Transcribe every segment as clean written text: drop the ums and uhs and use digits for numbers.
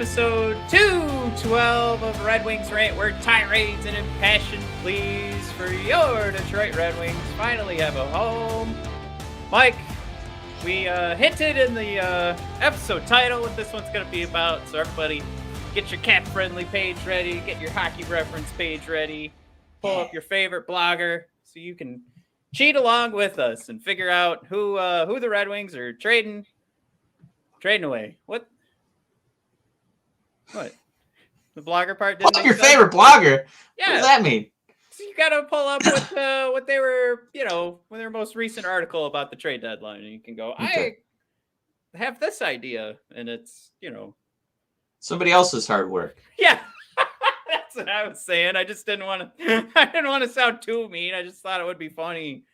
episode 212 of Red Wings Rant, where tirades and impassioned pleas for your Detroit Red Wings finally have a home. Mike, we hinted in the episode title what this one's going to be about, so everybody get your cap-friendly page ready, get your hockey reference page ready, pull up your favorite blogger so you can cheat along with us and figure out who the Red Wings are trading away. What? The blogger part didn't make your sense? favorite blogger? Yeah. What does that mean? So you got to pull up what they were, when their most recent article about the trade deadline, and you can go, okay. I have this idea, and it's, somebody else's hard work. Yeah. That's what I was saying. I just didn't want to sound too mean. I just thought it would be funny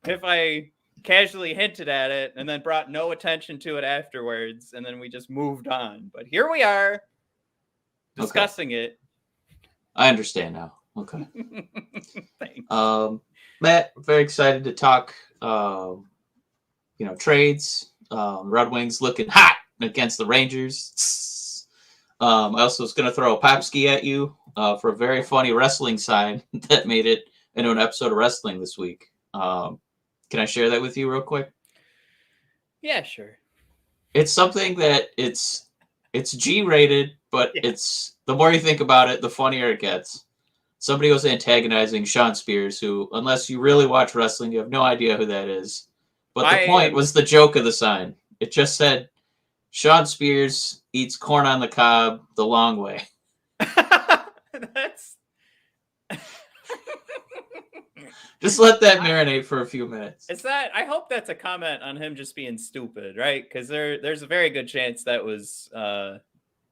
if I casually hinted at it and then brought no attention to it afterwards, and then we just moved on. But here we are discussing it. I understand now. Okay. Thanks. Matt, very excited to talk trades. Red Wings looking hot against the Rangers. I also was going to throw a Popski at you for a very funny wrestling sign that made it into an episode of wrestling this week. Can I share that with you real quick? Yeah, sure. It's something that it's G-rated, but it's the more you think about it, the funnier it gets. Somebody was antagonizing Sean Spears, who, unless you really watch wrestling, you have no idea who that is. But the point was the joke of the sign. It just said, Sean Spears eats corn on the cob the long way. That's... Just let that marinate for a few minutes. I hope that's a comment on him just being stupid, right? Because there's a very good chance that was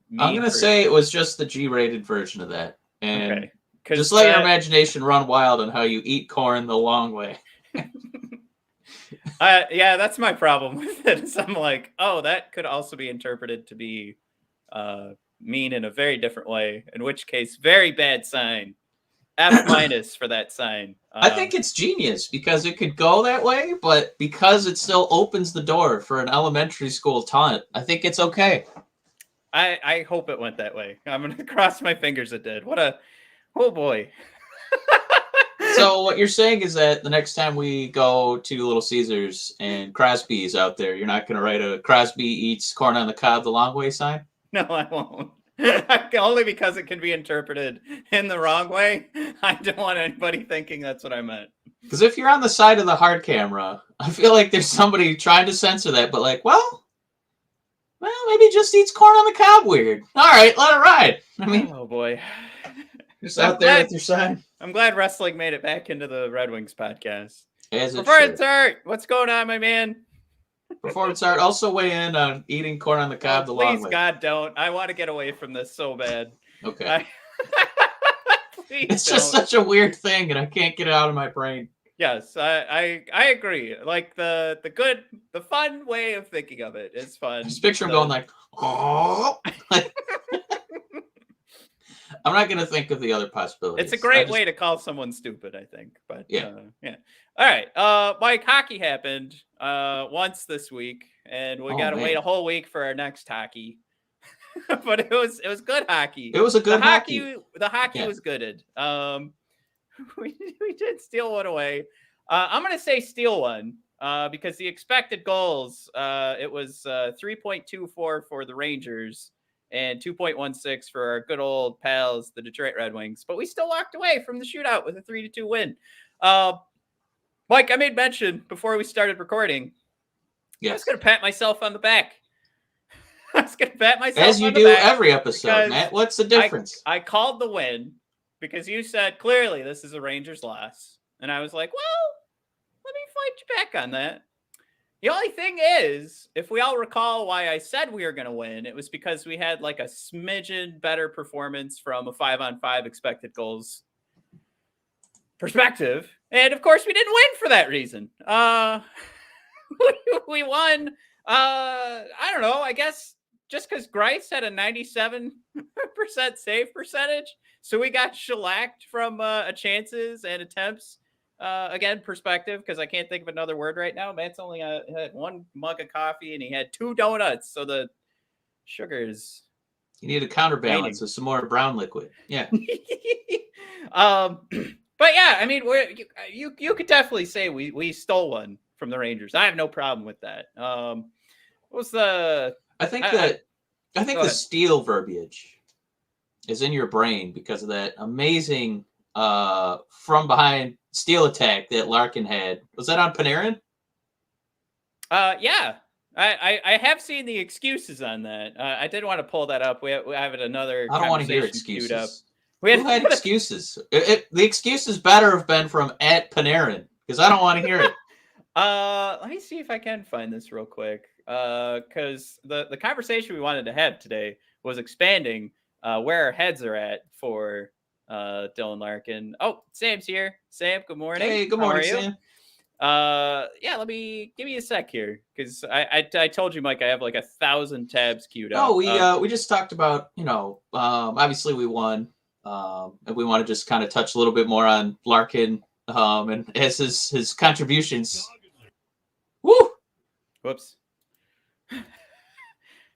I'm going to say it was just the G-rated version of that. And just let your imagination run wild on how you eat corn the long way. Yeah, that's my problem with it. Is I'm like, oh, that could also be interpreted to be mean in a very different way, in which case, very bad sign. F- for that sign. I think it's genius because it could go that way, but because it still opens the door for an elementary school taunt, I think it's okay. I hope it went that way. I'm going to cross my fingers it did. Oh boy. So what you're saying is that the next time we go to Little Caesars and Crosby's out there, you're not going to write a Crosby eats corn on the cob the long way sign? No, I won't. Only because it can be interpreted in the wrong way. I don't want anybody thinking that's what I meant. Because if you're on the side of the hard camera, I feel like there's somebody trying to censor that, but like, well, maybe just eats corn on the cob weird. All right, let it ride. I mean, oh boy. Just out there with your sign. I'm glad wrestling made it back into the Red Wings podcast. Performance art, what's going on, my man? Performance art. Also weigh in on eating corn on the cob the long way. Please, God, don't. I want to get away from this so bad. Okay. It's just such a weird thing, and I can't get it out of my brain. Yes, I agree. Like the fun way of thinking of it is fun. Just picture him going like, oh. I'm not going to think of the other possibilities. It's a great way to call someone stupid, I think. But yeah. All right. Mike, hockey happened once this week, and we got to wait a whole week for our next hockey. But it was good hockey. It was a good hockey. The hockey was gooded. We did steal one away. I'm going to say steal one because the expected goals, it was 3.24 for the Rangers and 2.16 for our good old pals, the Detroit Red Wings. But we still walked away from the shootout with a 3-2 win. Mike, I made mention before we started recording. Yes. I was going to pat myself on the back. As you do every episode, Matt. What's the difference? I called the win because you said clearly this is a Rangers loss. And I was like, well, let me fight you back on that. The only thing is, if we all recall why I said we were going to win, it was because we had like a smidgen better performance from a 5-on-5 expected goals perspective. And of course, we didn't win for that reason. We won. I don't know. I guess just because Greiss had a 97% save percentage. So we got shellacked from chances and attempts. Again, perspective, because I can't think of another word right now. Matt's only had one mug of coffee and he had 2 donuts. So the sugar is You need a counterbalance with some more brown liquid. Yeah. But yeah, I mean, you could definitely say we stole one from the Rangers. I have no problem with that. What was the? I think the steal verbiage is in your brain because of that amazing from behind steal attack that Larkin had. Was that on Panarin? Yeah. I have seen the excuses on that. I did want to pull that up. We have another. I don't want to hear queued up. excuses. Who had excuses? The excuses better have been from at Panarin because I don't want to hear it. Let me see if I can find this real quick. Because the conversation we wanted to have today was expanding where our heads are at for Dylan Larkin. Oh, Sam's here. Sam, good morning. Hey, good morning, Sam. Yeah, let me give me a sec here because I told you, Mike, I have like 1,000 tabs queued up. Oh, we just talked about, obviously we won, and we want to just kind of touch a little bit more on Larkin and as his contributions. Woo! Whoops.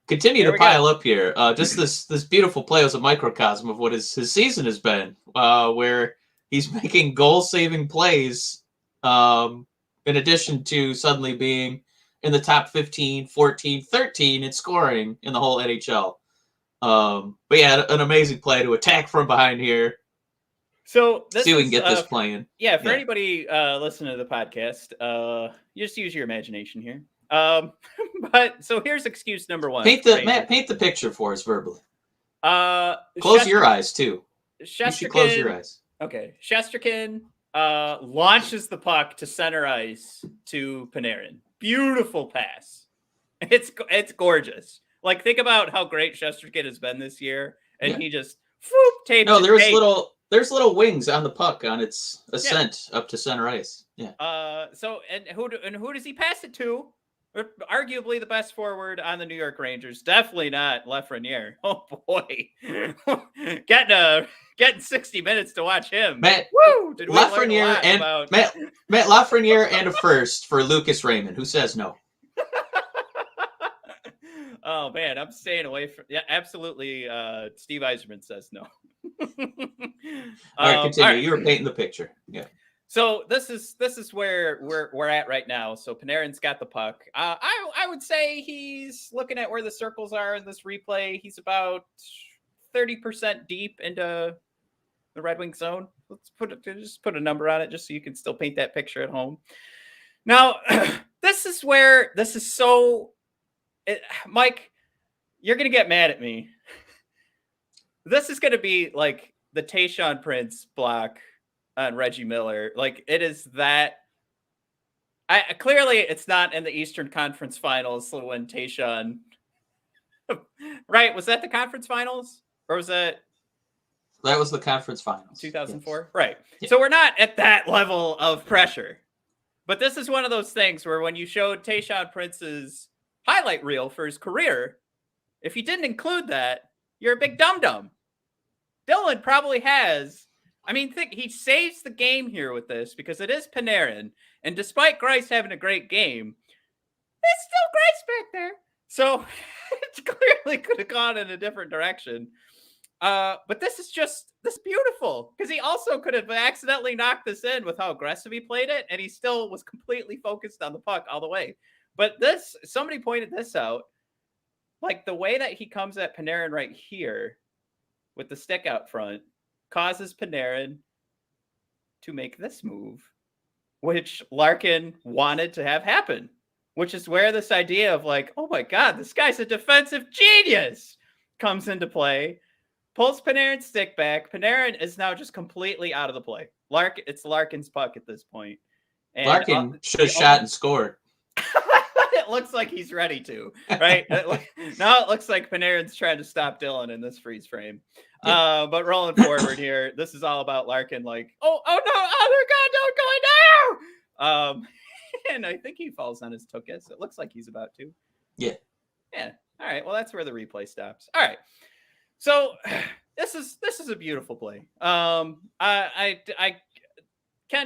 Continue to pile up here. Just this beautiful play was a microcosm of what his season has been, where he's making goal-saving plays. In addition to suddenly being in the top 15, 14, 13 in scoring in the whole NHL. But yeah, an amazing play to attack from behind here. So see if we can get this playing. Yeah, for anybody listening to the podcast, you just use your imagination here. But so here's excuse number one. Paint the picture for us verbally. Close your eyes too. You should close your eyes. Okay, Shesterkin launches the puck to center ice to Panarin. Beautiful pass. It's gorgeous. Like, think about how great Shesterkin has been this year, and he just taped. No, there's little wings on the puck on its ascent up to center ice. Yeah. So who does he pass it to? Arguably the best forward on the New York Rangers. Definitely not Lafreniere. Oh boy, getting 60 minutes to watch him. Matt Lafreniere and a first for Lucas Raymond. Who says no? Oh man, I'm staying away from. Yeah, absolutely. Steve Yzerman says no. All right, continue. All right. You were painting the picture. Yeah. So this is where we're at right now. So Panarin's got the puck. I would say he's looking at where the circles are in this replay. He's about 30% deep into the Red Wing zone. Let's put a number on it just so you can still paint that picture at home. Now, this is so. Mike, you're gonna get mad at me. This is gonna be like the Tayshaun Prince block on Reggie Miller. Like, it is that. Clearly it's not in the Eastern Conference Finals when Tayshaun. Right? Was that the conference finals, or was that? That was the conference finals. 2004, yes. Right? Yeah. So we're not at that level of pressure, but this is one of those things where when you showed Tayshaun Prince's highlight reel for his career, if you didn't include that, you're a big dum-dum. Dylan probably has. I mean, he saves the game here with this because it is Panarin. And despite Greiss having a great game, it's still Greiss back there. So it clearly could have gone in a different direction. But this is beautiful because he also could have accidentally knocked this in with how aggressive he played it. And he still was completely focused on the puck all the way. But somebody pointed this out. Like, the way that he comes at Panarin right here with the stick out front causes Panarin to make this move, which Larkin wanted to have happen, which is where this idea of like, oh my God, this guy's a defensive genius comes into play. Pulls Panarin's stick back. Panarin is now just completely out of the play. It's Larkin's puck at this point. And Larkin should have shot and scored. It looks like he's ready to, right? Now it looks like Panarin's trying to stop Dylan in this freeze frame. Yeah. But rolling forward here, this is all about Larkin. Like, oh no, oh God, don't go now. And I think he falls on his tuchus. It looks like he's about to. Yeah. All right. Well, that's where the replay stops. All right. So this is a beautiful play. Ken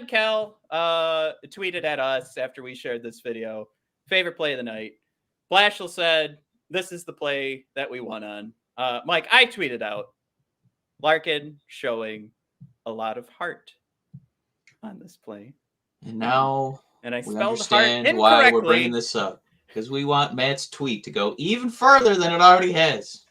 Kell tweeted at us after we shared this video. Favorite play of the night. Blashill said, "This is the play that we won on." Mike, I tweeted out Larkin showing a lot of heart on this play. And now I we spelled heart understand why we're bringing incorrectly. this up. Because we want Matt's tweet to go even further than it already has.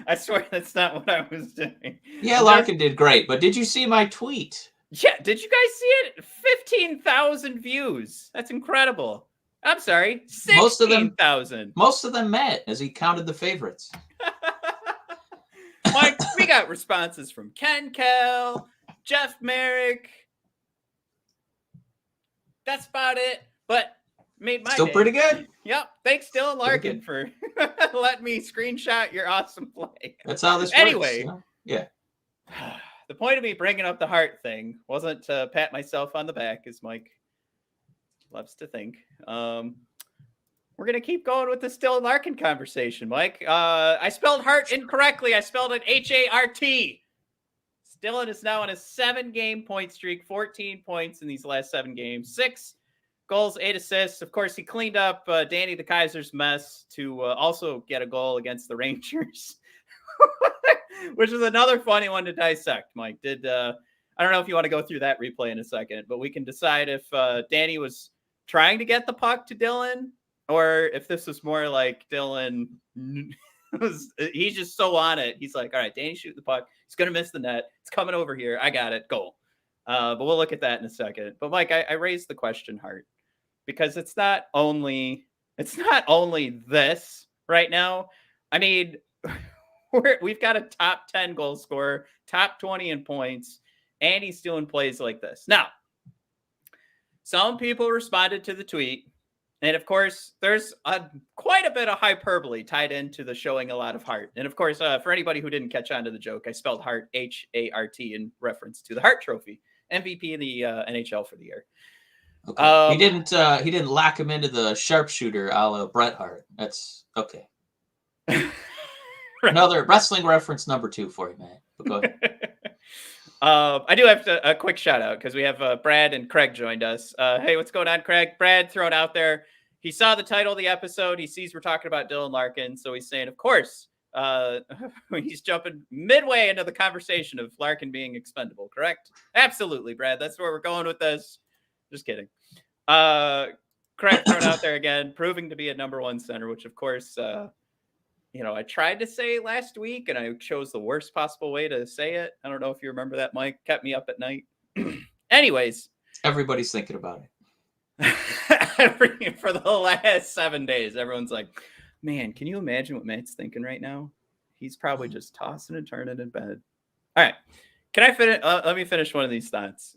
I swear that's not what I was doing. Yeah, Larkin did great, but did you see my tweet? Yeah, did you guys see it? 15,000 views. That's incredible. I'm sorry, 16,000. Most of them met as he counted the favorites. Mike, we got responses from Ken Kell, Jeff Merrick. That's about it, but made my Still day. pretty good. Yep. Thanks, Dylan Larkin, for letting me screenshot your awesome play. That's how this anyway, works. Yeah. The point of me bringing up the heart thing wasn't to pat myself on the back, as Mike loves to think. We're going to keep going with this Dylan Larkin conversation, Mike. I spelled heart incorrectly. I spelled it H-A-R-T. Dylan is now on a 7-game point streak, 14 points in these last 7 games, 6 goals, 8 assists. Of course, he cleaned up Danny the Kaiser's mess to also get a goal against the Rangers, which is another funny one to dissect, Mike. I don't know if you want to go through that replay in a second, but we can decide if Danny was trying to get the puck to Dylan, or if this was more like Dylan, he's just so on it. He's like, all right, Danny shoot the puck. He's going to miss the net. It's coming over here. I got it. Goal. But we'll look at that in a second. But Mike, I raised the question, Hart, because it's not only this right now. I mean, we've got a top 10 goal scorer, top 20 in points, and he's doing plays like this. Now, some people responded to the tweet. And of course, there's quite a bit of hyperbole tied into the showing a lot of heart. And of course, for anybody who didn't catch on to the joke, I spelled heart H-A-R-T in reference to the Hart Trophy, MVP in the NHL for the year. Okay. He didn't lock him into the sharpshooter a la Bret Hart. That's okay. Right. Another wrestling reference number 2 for you, man. But go ahead. I do have a quick shout out because we have Brad and Craig joined us. Hey, what's going on, Craig? Brad thrown out there. He saw the title of the episode. He sees we're talking about Dylan Larkin. So he's saying, of course, he's jumping midway into the conversation of Larkin being expendable, correct? Absolutely, Brad. That's where we're going with this. Just kidding. Craig thrown out there again, proving to be a number 1 center, which, of course, I tried to say last week, and I chose the worst possible way to say it. I don't know if you remember that, Mike. Kept me up at night. Anyways. Everybody's thinking about it. For the last 7 days, everyone's like, man, can you imagine what Matt's thinking right now? He's probably just tossing and turning in bed. All right. Can I finish? Let me finish one of these thoughts.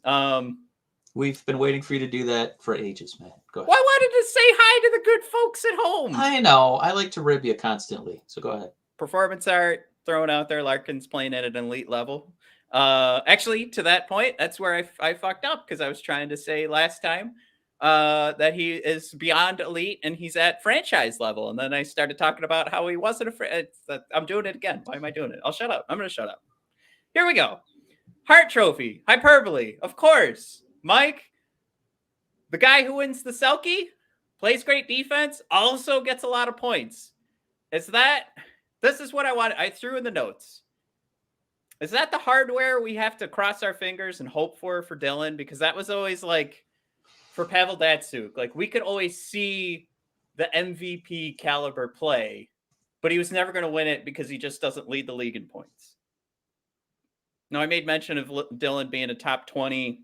We've been waiting for you to do that for ages, man. Go ahead. Well, I wanted to say hi to the good folks at home. I know. I like to rib you constantly. So go ahead. Performance art thrown out there. Larkin's playing at an elite level. Actually, to that point, that's where I fucked up because I was trying to say last time that he is beyond elite and he's at franchise level. And then I started talking about how he wasn't I'm doing it again. Why am I doing it? I'll shut up. I'm going to shut up. Here we go. Hart Trophy. Hyperbole. Of course. Mike, the guy who wins the Selke, plays great defense, also gets a lot of points. This is what I wanted. I threw in the notes. Is that the hardware we have to cross our fingers and hope for Dylan? Because that was always like for Pavel Datsyuk. Like we could always see the MVP caliber play, but he was never going to win it because he just doesn't lead the league in points. Now, I made mention of Dylan being a top 20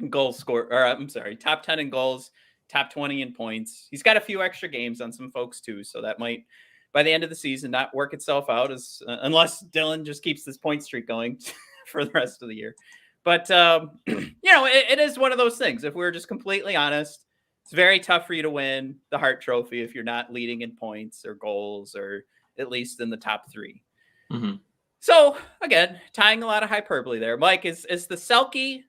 goal scorer, or I'm sorry, top 10 in goals, top 20 in points. He's got a few extra games on some folks too, so that might, by the end of the season, not work itself out unless Dylan just keeps this point streak going for the rest of the year. But, it is one of those things. If we're just completely honest, it's very tough for you to win the Hart Trophy if you're not leading in points or goals or at least in the top 3. Mm-hmm. So, again, tying a lot of hyperbole there. Mike, is the Selke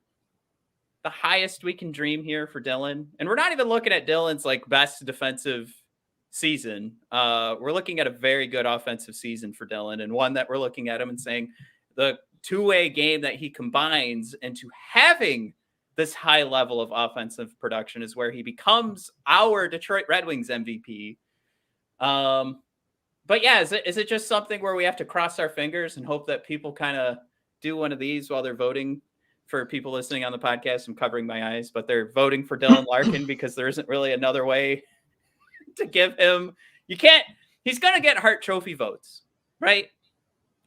the highest we can dream here for Dylan? And we're not even looking at Dylan's like best defensive season. We're looking at a very good offensive season for Dylan, and one that we're looking at him and saying the two-way game that he combines into having this high level of offensive production is where he becomes our Detroit Red Wings MVP. But yeah, is it just something where we have to cross our fingers and hope that people kind of do one of these while they're voting? For people listening on the podcast, I'm covering my eyes, but they're voting for Dylan Larkin because there isn't really another way to give him. You can't. He's going to get Hart Trophy votes, right?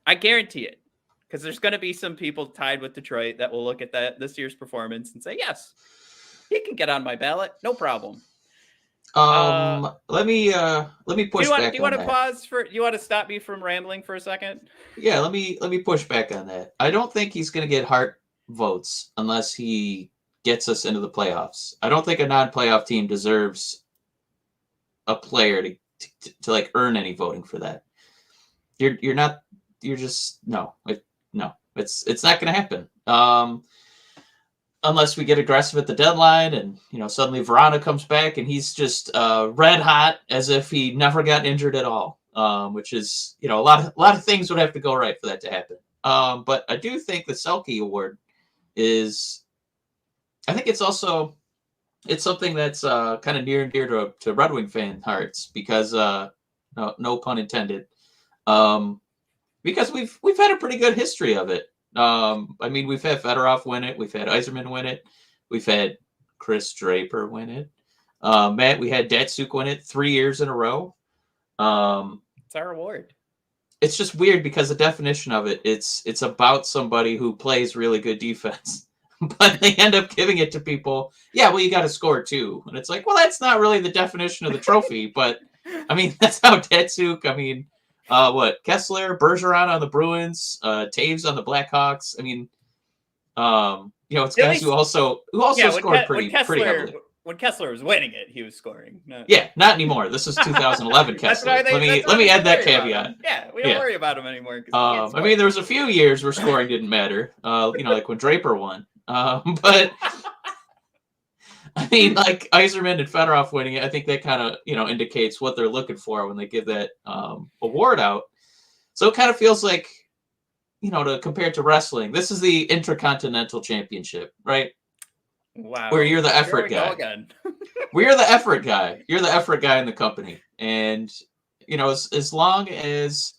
I guarantee it, because there's going to be some people tied with Detroit that will look at this year's performance and say, yes, he can get on my ballot, no problem. Let me push back. Do you want to pause for? Do you want to stop me from rambling for a second? Yeah, let me push back on that. I don't think he's going to get Hart votes unless he gets us into the playoffs. I don't think a non-playoff team deserves a player to like earn any voting for that. You're not. You're just no. It's not going to happen. Unless we get aggressive at the deadline and, suddenly Vrana comes back and he's just red hot as if he never got injured at all, which is, a lot of things would have to go right for that to happen. But I do think the Selke Award I think it's something that's kind of near and dear to Red Wing fan hearts because, no pun intended, because we've had a pretty good history of it. We've had Fedorov win it. We've had Yzerman win it. We've had Chris Draper win it. Matt, we had Datsuk win it 3 years in a row. It's our award. It's just weird because the definition of it's about somebody who plays really good defense, but they end up giving it to people. Yeah, well, you got to score too, and it's like, well, that's not really the definition of the trophy, but that's how Datsuk. Kessler, Bergeron on the Bruins, Taves on the Blackhawks. It's guys who also scored pretty heavily. When Kessler was winning it, he was scoring. No. Yeah, not anymore. This is 2011 Kessler. Let me add that caveat. Yeah, we don't worry about him anymore. There was a few years where scoring didn't matter. Like when Draper won. But like Yzerman and Fedorov winning it, I think that kind of indicates what they're looking for when they give that award out. So it kind of feels like, to compare it to wrestling, this is the Intercontinental Championship, right? Wow. Where you're the effort guy. We're the effort guy. You're the effort guy in the company. And, as long as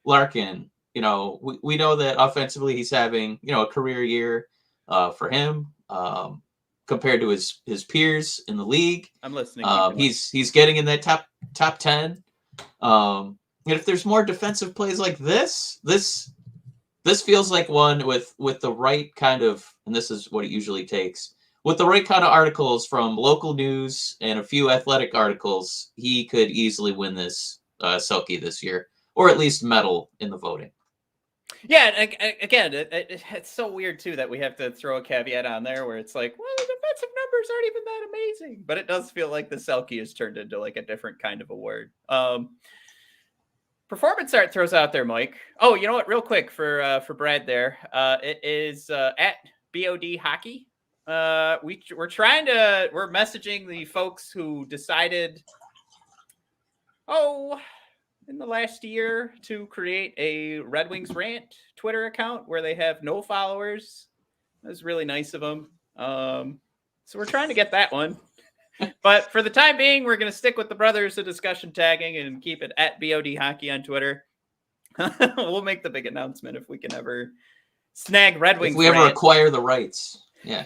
Larkin, we know that offensively he's having, a career year for him compared to his peers in the league. I'm listening. He's getting in that top 10. And if there's more defensive plays like this feels like one with the right kind of, and this is what it usually takes, with the right kind of articles from local news and a few athletic articles, he could easily win this Selke this year, or at least medal in the voting. Yeah, again, it's so weird too that we have to throw a caveat on there where it's like, well, the defensive numbers aren't even that amazing, but it does feel like the Selke has turned into like a different kind of award. Performance art throws out there, Mike. Oh, you know what? Real quick for Brad there, it is at BOD Hockey. We're messaging the folks who decided, in the last year to create a Red Wings Rant Twitter account where they have no followers. That was really nice of them. So we're trying to get that one. But for the time being, we're going to stick with the Brothers of Discussion tagging and keep it at BOD Hockey on Twitter. We'll make the big announcement if we can ever snag Red Wings. If we ever acquire the rights. Yeah.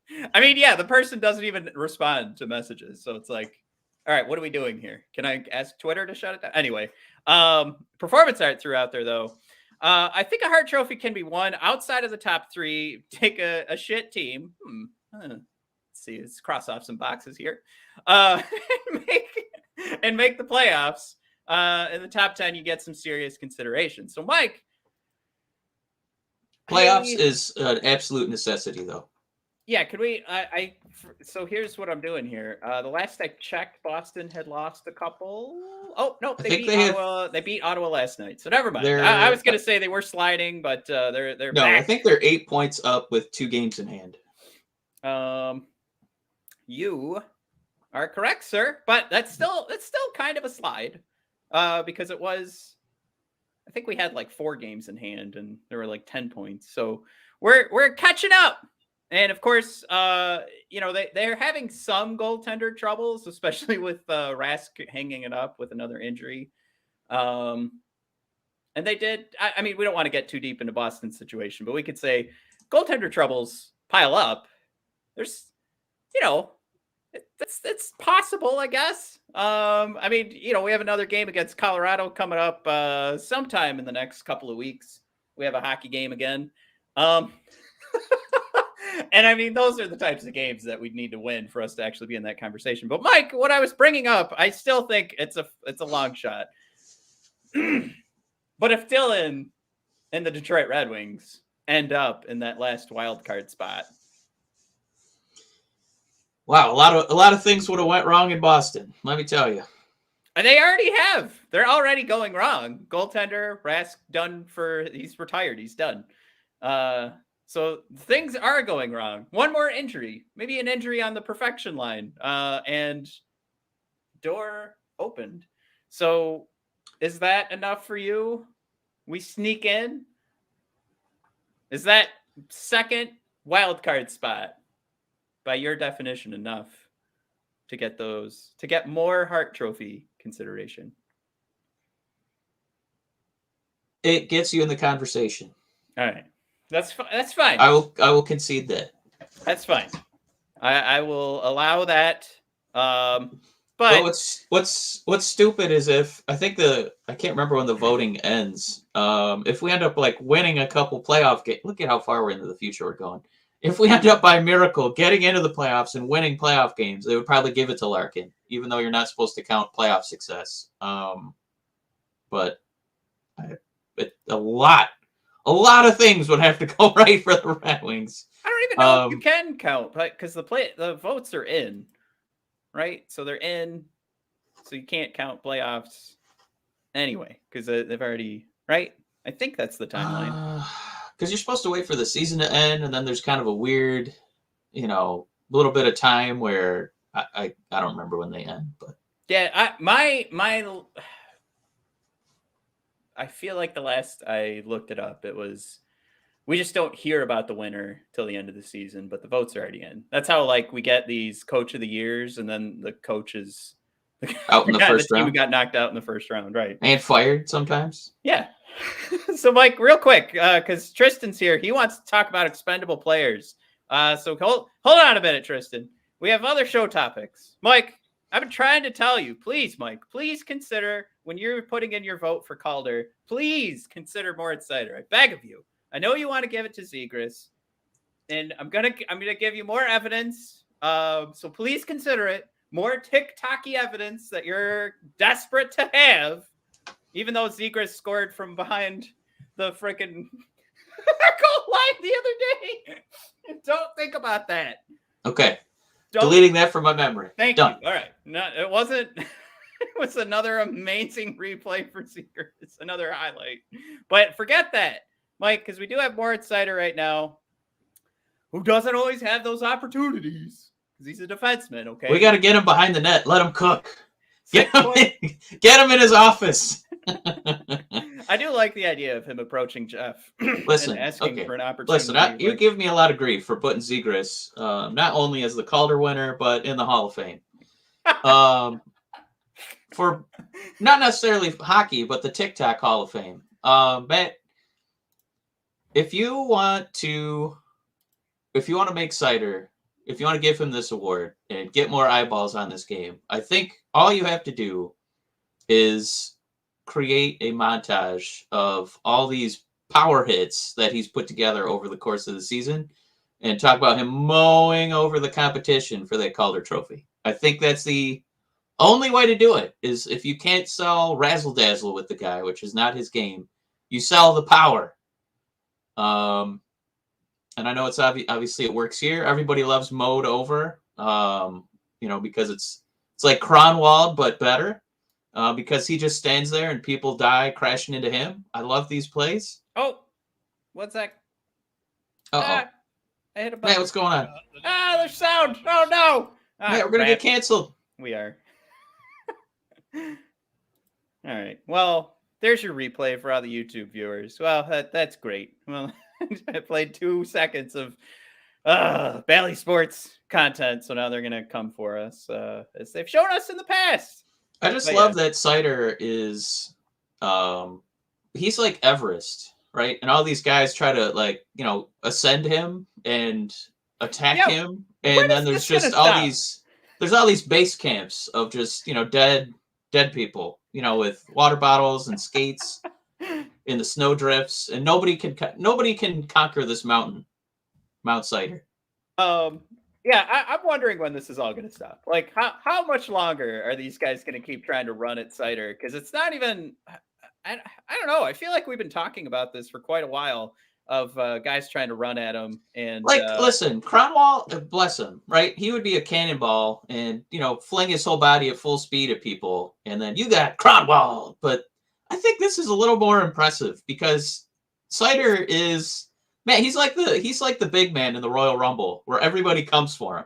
The person doesn't even respond to messages. So it's like, all right, what are we doing here? Can I ask Twitter to shut it down? Anyway, performance art threw out there, though. I think a Hart Trophy can be won outside of the top three. Take a shit team. Let's see, let's cross off some boxes here. And make the playoffs. In the top 10, you get some serious consideration. So, Mike. Playoffs is an absolute necessity, though. Yeah, could we? So here's what I'm doing here. The last I checked, Boston had lost a couple. Oh no, they beat Ottawa last night. So never mind. I was going to say they were sliding, but they're no. Back. I think they're 8 points up with 2 games in hand. You are correct, sir. But that's still kind of a slide, because it was. I think we had like 4 games in hand, and there were like 10 points. So we're catching up. And of course, they're having some goaltender troubles, especially with Rask hanging it up with another injury. And they did. I mean, we don't want to get too deep into Boston's situation, but we could say goaltender troubles pile up. There's, it's possible, I guess. I mean, we have another game against Colorado coming up sometime in the next couple of weeks. We have a hockey game again. And I mean, those are the types of games that we'd need to win for us to actually be in that conversation. But Mike, what I was bringing up, I still think it's a long shot. But if Dylan and the Detroit Red Wings end up in that last wild card spot, wow, a lot of things would have went wrong in Boston. Let me tell you. They already have. They're already going wrong. Goaltender Rask he's retired. He's done. So things are going wrong. One more injury, maybe an injury on the perfection line, and door opened. So is that enough for you? We sneak in? Is that second wild card spot, by your definition, enough to get more Hart Trophy consideration? It gets you in the conversation. All right. That's fine. I will concede that. That's fine. I will allow that. But what's stupid is I can't remember when the voting ends. If we end up like winning a couple playoff games, look at how far we're into the future we're going. If we end up by miracle getting into the playoffs and winning playoff games, they would probably give it to Larkin, even though you're not supposed to count playoff success. But a lot of things would have to go right for the Red Wings. I don't even know if you can count, because the votes are in, right? So they're in, so you can't count playoffs anyway, because they've already, right? I think that's the timeline. Because you're supposed to wait for the season to end, and then there's kind of a weird, little bit of time where I don't remember when they end, but yeah, I feel like the last I looked it up, it was, we just don't hear about the winner till the end of the season, but the votes are already in. That's how we get these coach of the years, and then the coaches out in the first round. We got knocked out in the first round, right? And fired sometimes. Yeah. So Mike, real quick, because Tristan's here, he wants to talk about expendable players. So hold on a minute, Tristan. We have other show topics. Mike, I've been trying to tell you, please, Mike, please consider, when you're putting in your vote for Calder, please consider Moritz Seider. I beg of you. I know you want to give it to Zegras, and I'm gonna give you more evidence. So please consider it. More TikTok-y evidence that you're desperate to have, even though Zegras scored from behind the freaking goal line the other day. Don't think about that. Okay. Deleting that from my memory. Thank you. All right. No, it wasn't. It was another amazing replay for Zegras. Another highlight. But forget that, Mike, because we do have Moritz Seider right now, who doesn't always have those opportunities because he's a defenseman, okay? We got to get him behind the net. Let him cook. Get him in his office. I do like the idea of him approaching Jeff and asking for an opportunity. Listen, you give me a lot of grief for putting Zegras not only as the Calder winner, but in the Hall of Fame. For not necessarily hockey, but the TikTok Hall of Fame. But if you want to make Seider, if you want to give him this award and get more eyeballs on this game, I think all you have to do is create a montage of all these power hits that he's put together over the course of the season and talk about him mowing over the competition for that Calder Trophy. I think that's the only way to do it, is if you can't sell razzle dazzle with the guy, which is not his game, you sell the power. And I know it's obviously it works here. Everybody loves mowed over, because it's like Cronwald, but better. Because he just stands there and people die crashing into him. I love these plays. Oh, what's that? I hit a button. Hey, what's going on? There's sound. Oh, no. Hey, we're going to get canceled. We are. All right. Well, there's your replay for all the YouTube viewers. Well, that's great. Well, I played 2 seconds of Bally Sports content, so now they're going to come for us, as they've shown us in the past. I just love that Seider is he's like Everest, right? And all these guys try to like, ascend him and attack Yeah. him. When And then is there's this gonna just all stop? these base camps of just, dead people, with water bottles and skates in the snow drifts, and nobody can conquer this mountain, Mount Seider. Yeah, I'm wondering when this is all going to stop. Like, how much longer are these guys going to keep trying to run at Cider? Because it's not even. I don't know. I feel like we've been talking about this for quite a while of guys trying to run at him, and Like, listen, Cronwall, bless him, right? He would be a cannonball and fling his whole body at full speed at people, and then you got Cronwall. But I think this is a little more impressive because Cider is. Man, he's like the big man in the Royal Rumble where everybody comes for him.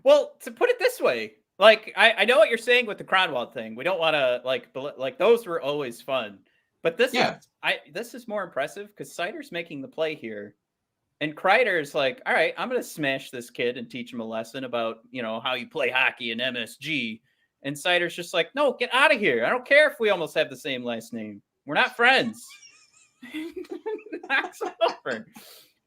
Well, to put it this way, like I know what you're saying with the Cronwall thing. We don't want to like those were always fun, but this is more impressive because Cider's making the play here, and Kreider's like, all right, I'm gonna smash this kid and teach him a lesson about how you play hockey in MSG, and Cider's just like, no, get out of here. I don't care if we almost have the same last name. We're not friends. Knocks over.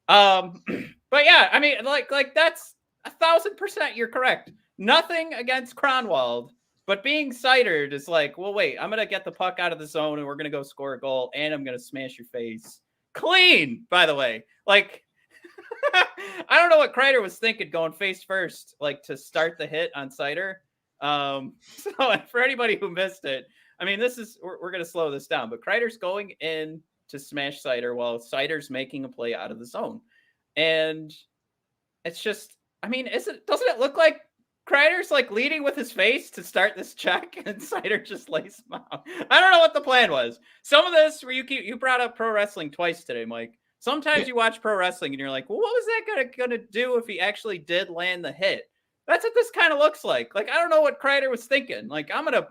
But yeah, I mean, like that's 1,000% you're correct. Nothing against Cronwald, but being cidered is like, well, wait, I'm gonna get the puck out of the zone and we're gonna go score a goal and I'm gonna smash your face clean. By the way, like, I don't know what Kreider was thinking going face first, like to start the hit on Seider. So for anybody who missed it, I mean, we're gonna slow this down, but Kreider's going in to smash Seider while Seider's making a play out of the zone. And it's just, I mean, doesn't it look like Kreider's like leading with his face to start this check and Seider just lays him out? I don't know what the plan was. Some of this where you brought up pro wrestling twice today, Mike. Sometimes you watch pro wrestling and you're like, well, what was that gonna do if he actually did land the hit? That's what this kind of looks like. Like, I don't know what Kreider was thinking. Like, I'm gonna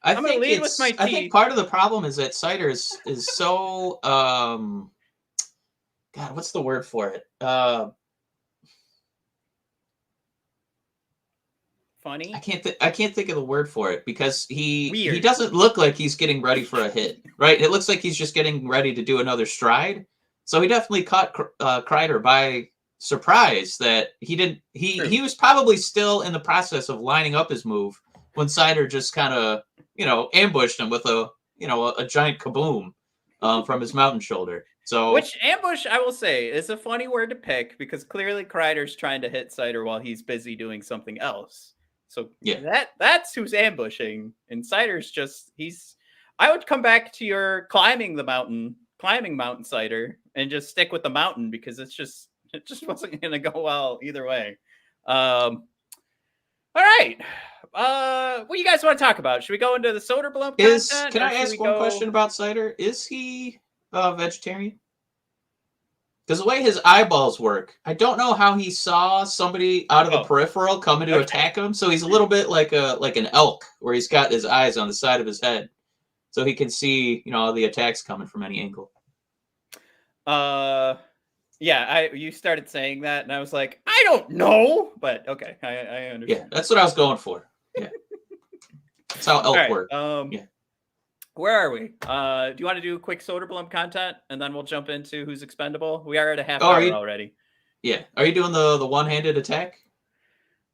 lead with my teeth. I think part of the problem is that Seider is so God, what's the word for it? Funny. I can't think of the word for it because he doesn't look like he's getting ready for a hit, right? It looks like he's just getting ready to do another stride. So he definitely caught Kreider by surprise that he didn't. He was probably still in the process of lining up his move when Seider just kind of ambushed him with a giant kaboom from his mountain shoulder. So, which ambush, I will say, is a funny word to pick because clearly Kreider's trying to hit Seider while he's busy doing something else. So yeah, that's who's ambushing, and Seider's just I would come back to your climbing Mountain Seider and just stick with the mountain because it just wasn't going to go well either way. All right. What do you guys want to talk about? Should we go into the Soderblom content? Can I ask one question about Seider? Is he vegetarian? Because the way his eyeballs work, I don't know how he saw somebody out of the peripheral coming to attack him. So he's a little bit like an elk, where he's got his eyes on the side of his head, so he can see the attacks coming from any angle. Yeah, you started saying that, and I was like, I don't know, but okay, I understand. Yeah, that's what I was going for. Yeah, that's how elk work. Yeah. Where are we? Do you want to do a quick Soderblom content, and then we'll jump into who's expendable? We are at a half hour already. Yeah. Are you doing the one-handed attack?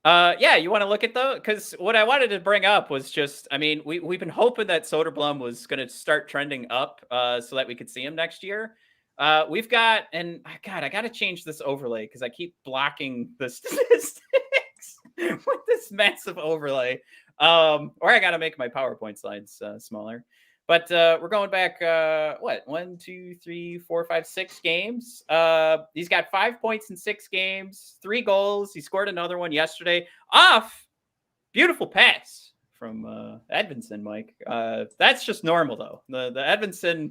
Yeah, you want to look at because what I wanted to bring up was just, I mean, we've been hoping that Soderblom was going to start trending up so that we could see him next year. We've got, and God, I got to change this overlay because I keep blocking the statistics with this massive overlay. Or I got to make my PowerPoint slides smaller. But we're going back, 1, 2, 3, 4, 5, 6 games. He's got 5 points in 6 games, 3 goals. He scored another one yesterday off. Beautiful pass from Edvinsson, Mike. That's just normal, though. The Edvinsson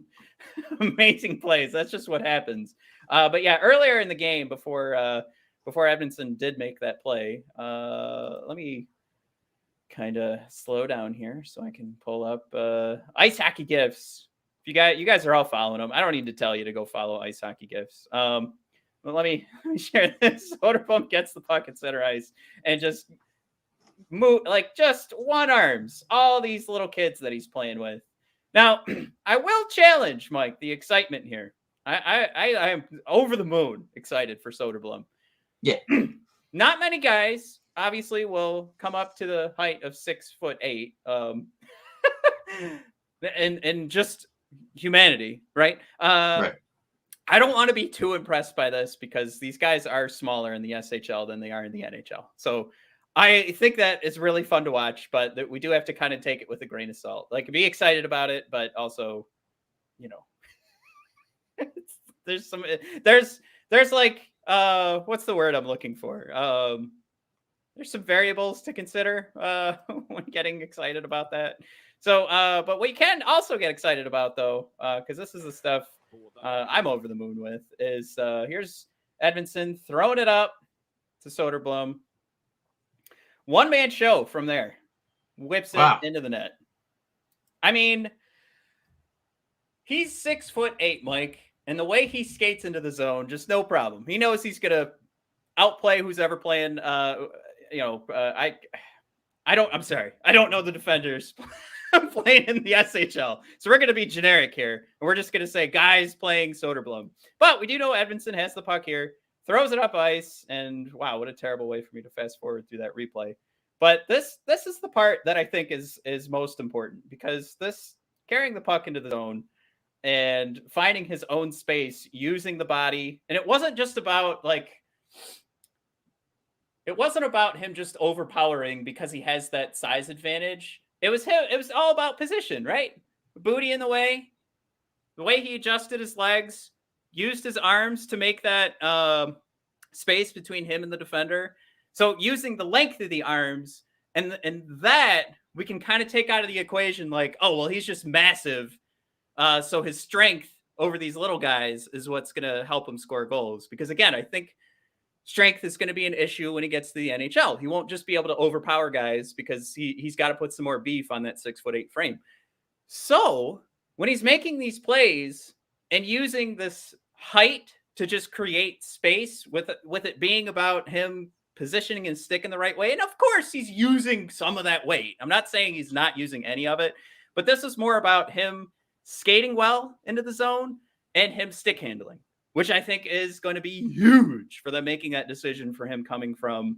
amazing plays. That's just what happens. But yeah, earlier in the game, before Edvinsson did make that play, let me kind of slow down here so I can pull up Ice Hockey Gifts. If you guys are all following them, I don't need to tell you to go follow Ice Hockey Gifts. But let me share this. Soderblom gets the puck at center ice and just move, like, just one arms all these little kids that he's playing with. Now, I will challenge, Mike, the excitement here. I am over the moon excited for Soderblom. Yeah. Not many guys, obviously, will come up to the height of 6'8", and just humanity, right? Right. I don't want to be too impressed by this because these guys are smaller in the SHL than they are in the NHL. So I think that it's really fun to watch, but that we do have to kind of take it with a grain of salt. Like, be excited about it, but also, there's like, what's the word I'm looking for? There's some variables to consider when getting excited about that. So, but what you can also get excited about, though, because this is the stuff I'm over the moon with, is here's Edmondson throwing it up to Soderblom. One-man show from there. Whips it into the net. I mean, he's 6'8", Mike, and the way he skates into the zone, just no problem. He knows he's going to outplay who's ever playing. I'm sorry. I don't know the defenders playing in the SHL. So we're going to be generic here. And we're just going to say guys playing Soderblom. But we do know Edmondson has the puck here, throws it up ice, and wow, what a terrible way for me to fast forward through that replay. But this is the part that I think is most important, because this carrying the puck into the zone and finding his own space using the body. And it wasn't just about it wasn't about him just overpowering because he has that size advantage. It was him. It was all about position, right? Booty in the way he adjusted his legs, used his arms to make that space between him and the defender. So using the length of the arms and that we can kind of take out of the equation, like, oh, well, he's just massive. So his strength over these little guys is what's going to help him score goals. Because again, I think strength is going to be an issue when he gets to the NHL. He won't just be able to overpower guys because he's got to put some more beef on that 6'8" frame. So when he's making these plays and using this height to just create space with it being about him positioning and sticking the right way. And of course he's using some of that weight. I'm not saying he's not using any of it, but this is more about him skating well into the zone and him stick handling, which I think is going to be huge for them making that decision for him coming from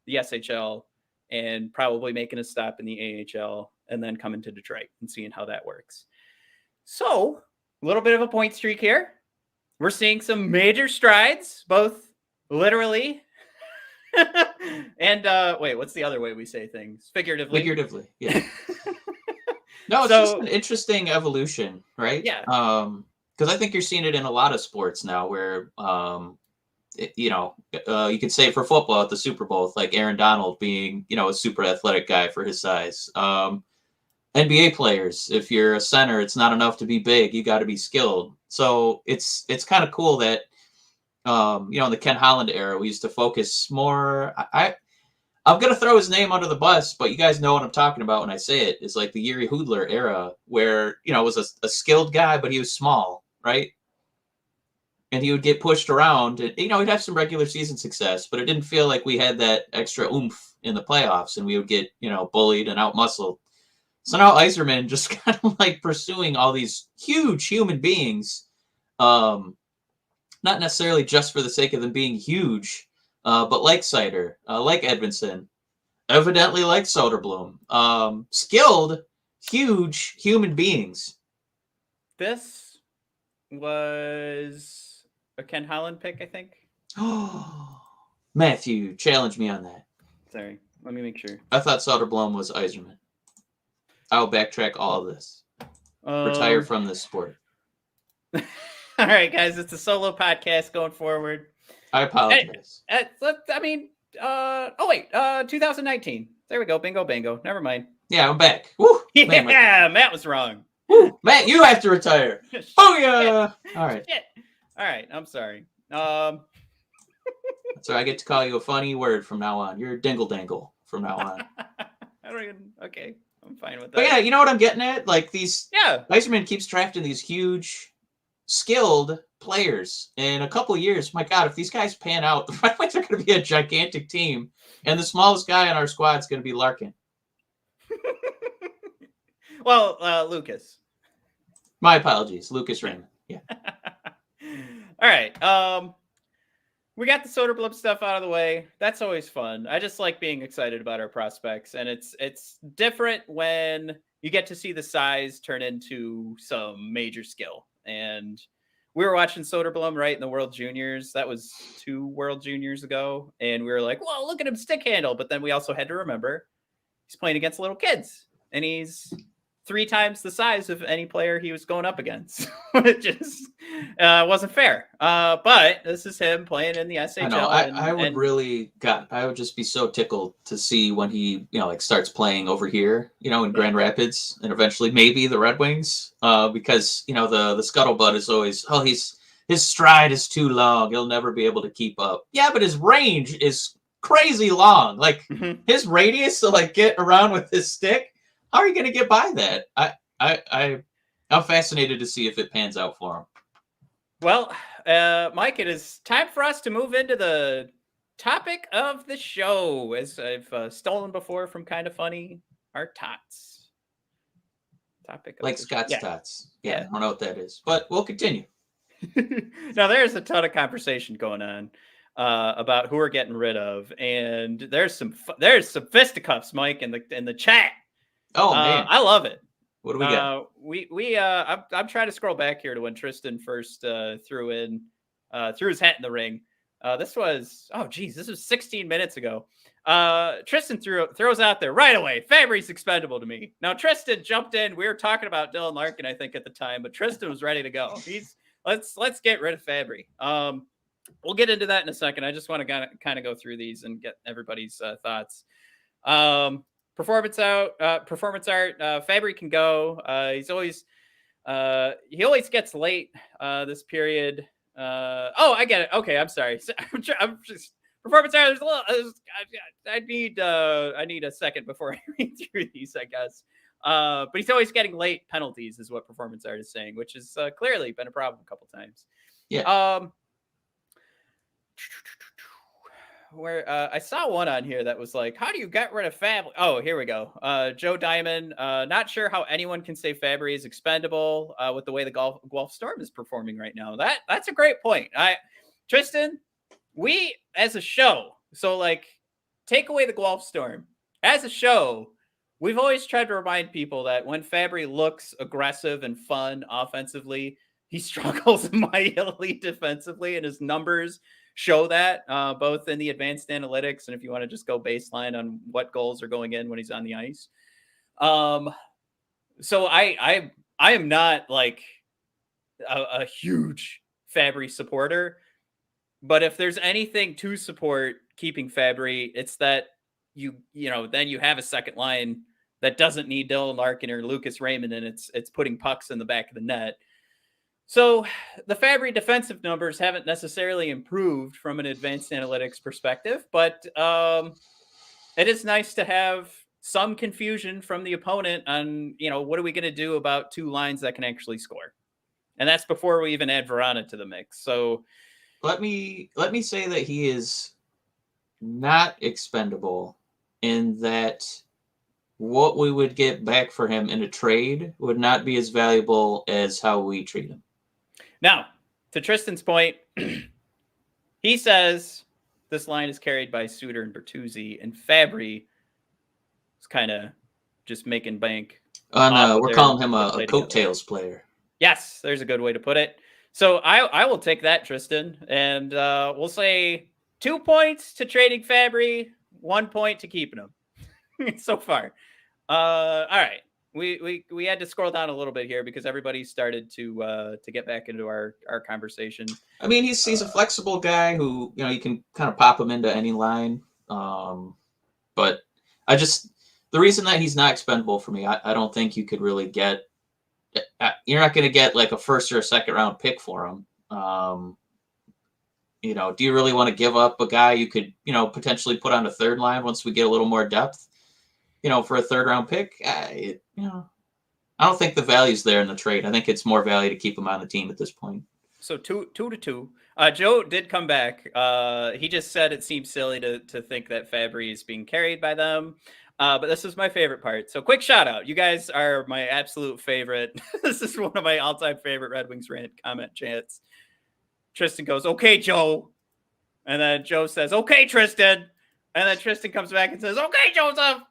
the SHL and probably making a stop in the AHL and then coming to Detroit and seeing how that works. So a little bit of a point streak here. We're seeing some major strides, both literally and wait, what's the other way we say things? Figuratively, yeah. No, it's just an interesting evolution, right? Yeah. Because I think you're seeing it in a lot of sports now where, you could say for football at the Super Bowl, like Aaron Donald being, a super athletic guy for his size. NBA players, if you're a center, it's not enough to be big. You got to be skilled. So it's kind of cool that, in the Ken Holland era, we used to focus more. I'm going to throw his name under the bus, but you guys know what I'm talking about when I say it. It's like the Yuri Hoodler era where, was a skilled guy, but he was small, right? And he would get pushed around. And, he'd have some regular season success, but it didn't feel like we had that extra oomph in the playoffs, and we would get, bullied and out-muscled. So now Yzerman just kind of like pursuing all these huge human beings, not necessarily just for the sake of them being huge, but like Seider, like Edmondson, evidently like Soderblom, skilled, huge human beings. This was a Ken Holland pick, I think. Matthew, challenge me on that. Sorry, let me make sure. I thought Soderblom was Yzerman. I'll backtrack all of this. Retire from this sport. All right, guys, it's a solo podcast going forward. I apologize. 2019. There we go. Bingo, bango. Never mind. Yeah, I'm back. Woo! Yeah, Matt was wrong. Woo! Matt, you have to retire. Oh, yeah. All right. Shit. All right, I'm sorry. So I get to call you a funny word from now on. You're dingle dangle from now on. Okay, I'm fine with that. But yeah, you know what I'm getting at? Like these. Yeah. Yzerman keeps drafting these huge, skilled players. In a couple of years, my God, if these guys pan out, the Red Wings are going to be a gigantic team. And the smallest guy on our squad is going to be Larkin. Well, Lucas. My apologies, Lucas Raymond. Yeah. All right. We got the Soderblom stuff out of the way. That's always fun. I just like being excited about our prospects, and it's different when you get to see the size turn into some major skill. And we were watching Soderblom right in the World Juniors. That was 2 World Juniors ago, and we were like, "Whoa, look at him stick handle!" But then we also had to remember he's playing against little kids, and he's 3 times the size of any player he was going up against. It just wasn't fair. But this is him playing in the SHL. I know. I would just be so tickled to see when he, like starts playing over here, in Grand Rapids, and eventually maybe the Red Wings, because the scuttlebutt is always, his stride is too long, he'll never be able to keep up. Yeah, but his range is crazy long. Like his radius to get around with his stick. How are you going to get by that? I'm fascinated to see if it pans out for him. Well, Mike, it is time for us to move into the topic of the show, as I've stolen before from Kind of Funny, our tots. Topic of Scott's tots. Yeah, I don't know what that is, but we'll continue. Now, there's a ton of conversation going on about who we're getting rid of, and there's some fisticuffs, Mike, in the chat. Oh man, I love it. What do we got? I'm trying to scroll back here to when Tristan first threw his hat in the ring. This was 16 minutes ago. Tristan throws out there right away, Fabry's expendable to me. Now Tristan jumped in. We were talking about Dylan Larkin, I think, at the time, but Tristan was ready to go. Let's get rid of Fabry. We'll get into that in a second. I just want to kind of go through these and get everybody's thoughts. Performance art. Fabry can go. He always gets late this period. I get it. Okay, I'm sorry. I'm just performance art. I need a second before I read through these, I guess. But he's always getting late penalties, is what performance art is saying, which has clearly been a problem a couple times. Yeah. Where I saw one on here that was like, how do you get rid of Fabry? Oh, here we go. Joe Diamond, not sure how anyone can say Fabry is expendable with the way the Guelph Storm is performing right now. That's a great point. Tristan, we as a show, so take away the Guelph Storm. As a show, we've always tried to remind people that when Fabry looks aggressive and fun offensively, he struggles mightily defensively, and his numbers show that both in the advanced analytics and if you want to just go baseline on what goals are going in when he's on the ice. So I am not a huge Fabry supporter, but if there's anything to support keeping Fabry, it's that then you have a second line that doesn't need Dylan Larkin or Lucas Raymond, and it's putting pucks in the back of the net. So the Fabry defensive numbers haven't necessarily improved from an advanced analytics perspective, but it is nice to have some confusion from the opponent on, what are we going to do about 2 lines that can actually score? And that's before we even add Verana to the mix. So let me say that he is not expendable in that what we would get back for him in a trade would not be as valuable as how we treat him. Now, to Tristan's point, he says this line is carried by Suter and Bertuzzi, and Fabry is kind of just making bank. We're calling him a coattails player. Yes, there's a good way to put it. So I will take that, Tristan, and we'll say 2 points to trading Fabry, 1 point to keeping him so far. All right. We had to scroll down a little bit here because everybody started to get back into our conversation. I mean, he's a flexible guy who, you can kind of pop him into any line. But the reason that he's not expendable for me, I don't think you could really get, you're not going to get a first or a second round pick for him. Do you really want to give up a guy you could, potentially put on a third line once we get a little more depth? For a third round pick, I don't think the value's there in the trade. I think it's more value to keep him on the team at this point. So 2-2. Joe did come back. He just said it seems silly to think that Fabry is being carried by them. But this is my favorite part. So quick shout out. You guys are my absolute favorite. This is one of my all-time favorite Red Wings Rant comment chants. Tristan goes, "Okay, Joe." And then Joe says, "Okay, Tristan." And then Tristan comes back and says, "Okay, Joseph."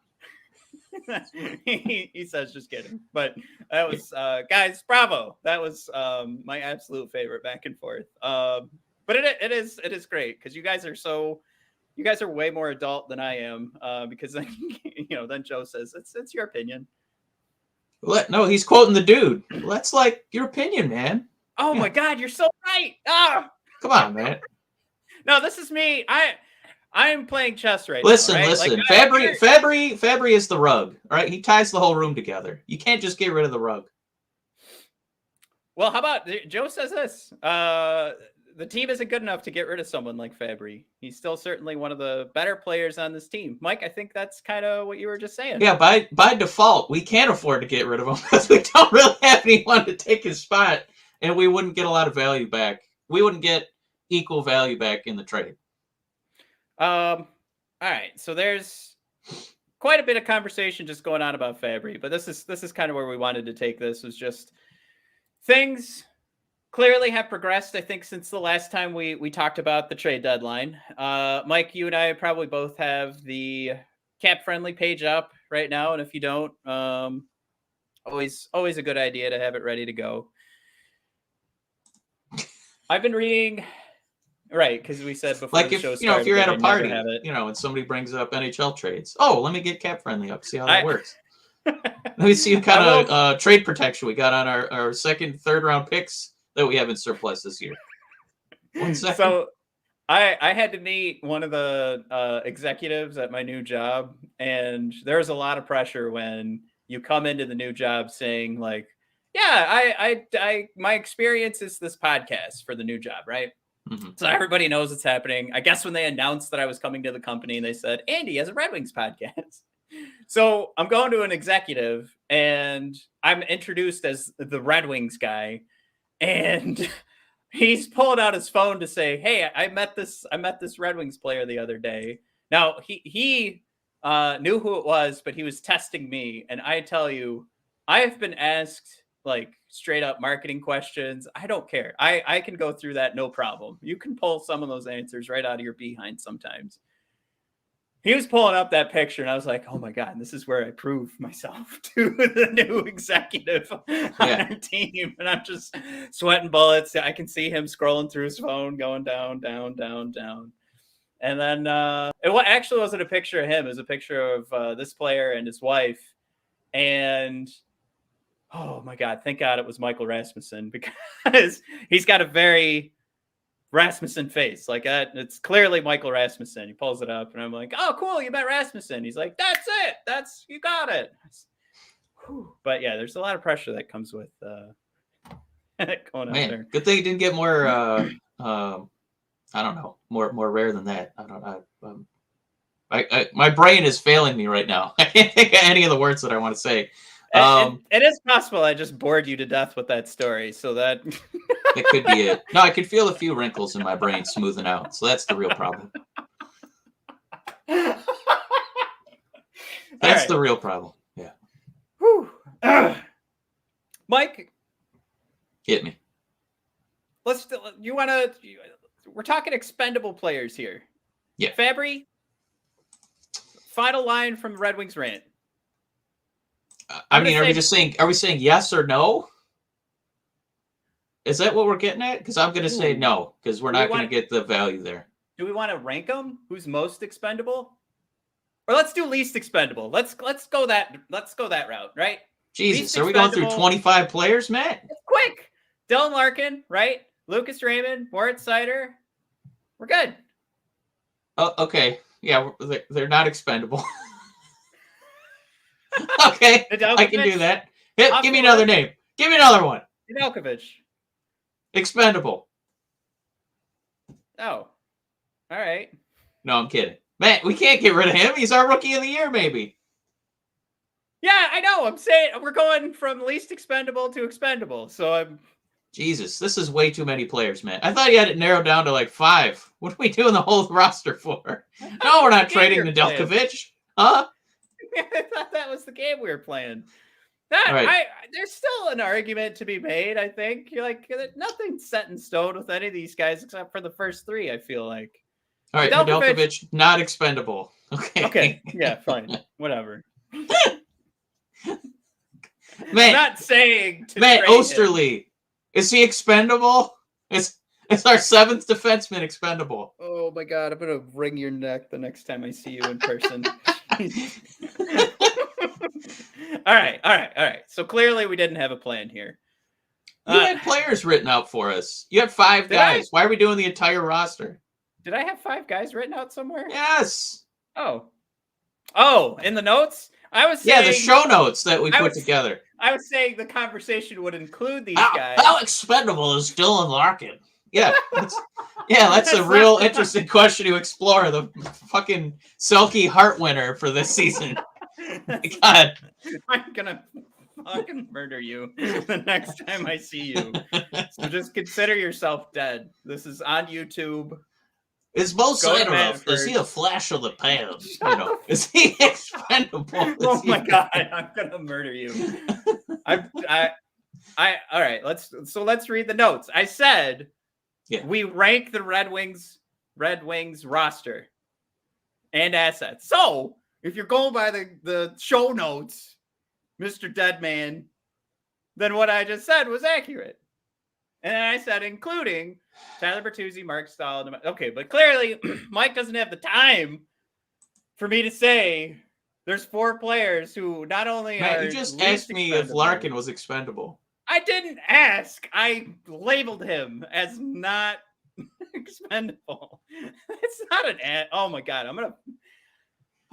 he says, "Just kidding." But that was, guys, bravo. That was my absolute favorite back and forth. But it is great because you guys are way more adult than I am. Because then, then Joe says, it's your opinion. No, he's quoting the dude. Well, that's like your opinion, man. Oh my God, you're so right. Come on, man. No, this is me. I'm playing chess right listen, now. Listen, Like, Fabry is the rug. All right, he ties the whole room together. You can't just get rid of the rug. Well, how about Joe says this? The team isn't good enough to get rid of someone like Fabry. He's still certainly one of the better players on this team. Mike, I think that's kind of what you were just saying. Yeah, by default, we can't afford to get rid of him because we don't really have anyone to take his spot, and we wouldn't get a lot of value back. We wouldn't get equal value back in the trade. All right. So there's quite a bit of conversation just going on about Fabry, but this is kind of where we wanted to take this. Was just things clearly have progressed, I think, since the last time we talked about the trade deadline. Mike, you and I probably both have the cap friendly page up right now, and if you don't, always a good idea to have it ready to go. I've been reading. Right, because we said before the show started, if you're at a party, and somebody brings up NHL trades, let me get cap friendly up, see how that works. Let me see what kind of trade protection we got on our second, third round picks that we have in surplus this year. 1 second. So I had to meet one of the executives at my new job, and there's a lot of pressure when you come into the new job saying like, yeah, I my experience is this podcast for the new job, right? Mm-hmm. So everybody knows what's happening. I guess when they announced that I was coming to the company, they said, Andy has a Red Wings podcast. So I'm going to an executive and I'm introduced as the Red Wings guy. And he's pulling out his phone to say, hey, I met this Red Wings player the other day. Now he knew who it was, but he was testing me. And I tell you, I have been asked like straight up marketing questions. I don't care. I can go through that. No problem. You can pull some of those answers right out of your behind sometimes. He was pulling up that picture and I was like, oh my God, this is where I prove myself to the new executive on our team. And I'm just sweating bullets. I can see him scrolling through his phone, going down, down, down, down. And then it actually wasn't a picture of him. It was a picture of this player and his wife. And oh my God, thank God it was Michael Rasmussen, because he's got a very Rasmussen face. Like it's clearly Michael Rasmussen. He pulls it up and I'm like, oh, cool. You met Rasmussen. He's like, that's it. You got it. But yeah, there's a lot of pressure that comes with going out there. Good thing you didn't get more, I don't know, more rare than that. I don't know. My brain is failing me right now. I can't think of any of the words that I want to say. It is possible I just bored you to death with that story, so that it could be it. No, I could feel a few wrinkles in my brain smoothing out, so that's the real problem. That's the real problem. Yeah. Whew. Mike, hit me. We're talking expendable players here. Yeah. Fabry, final line from Red Wings Rant. Are we saying yes or no? Is that what we're getting at? Because I'm going to say no, because we're not going to get the value there. Do we want to rank them? Who's most expendable? Or let's do least expendable. Let's go that route, right? Jesus, are we going through 25 players, Matt? It's quick. Dylan Larkin, right? Lucas Raymond, Moritz Seider. We're good. Oh, okay. Yeah, they're not expendable. Okay, I can do that. Give me another name. Give me another one. Nedeljkovic. Expendable. Oh, all right. No, I'm kidding. Man, we can't get rid of him. He's our rookie of the year, maybe. Yeah, I know. I'm saying we're going from least expendable to expendable. So I'm. Jesus, this is way too many players, man. I thought you had it narrowed down to like 5. What are we doing the whole roster for? No, we're not trading Nedeljkovic. Huh? I thought that was the game we were playing. All right. There's still an argument to be made. I think you're like nothing's set in stone with any of these guys except for the first three. I feel like. All right, Nedeljkovic, not expendable. Okay. Okay. Yeah. Fine. Whatever. Matt, I'm not saying to Matt trade Osterley. him. Is he expendable? Is our seventh defenseman expendable? Oh my God! I'm gonna wring your neck the next time I see you in person. All right. So clearly we didn't have a plan here. You had players written out for us. You had 5 guys. Why are we doing the entire roster? Did I have 5 guys written out somewhere? Yes. Oh, in the notes? I was saying, the show notes that we put together. I was saying the conversation would include these guys. How expendable is Dylan Larkin? Yeah. That's a real interesting question to explore. The fucking Selke Hart winner for this season. God. I'm gonna fucking murder you the next time I see you. So just consider yourself dead. This is on YouTube. Is Mo Seider, is he a flash of the pan? Is he expendable? Oh my God, I'm gonna murder you. All right, let's read the notes. I said we rank the Red Wings roster and assets. So if you're going by the show notes, Mr. Deadman, then what I just said was accurate. And I said including Tyler Bertuzzi, Marc Staal. Okay, but clearly Mike doesn't have the time for me to say there's 4 players who not only are. You just asked me if Larkin was expendable. I didn't ask. I labeled him as not expendable. It's not an ad. Oh my God, I'm gonna.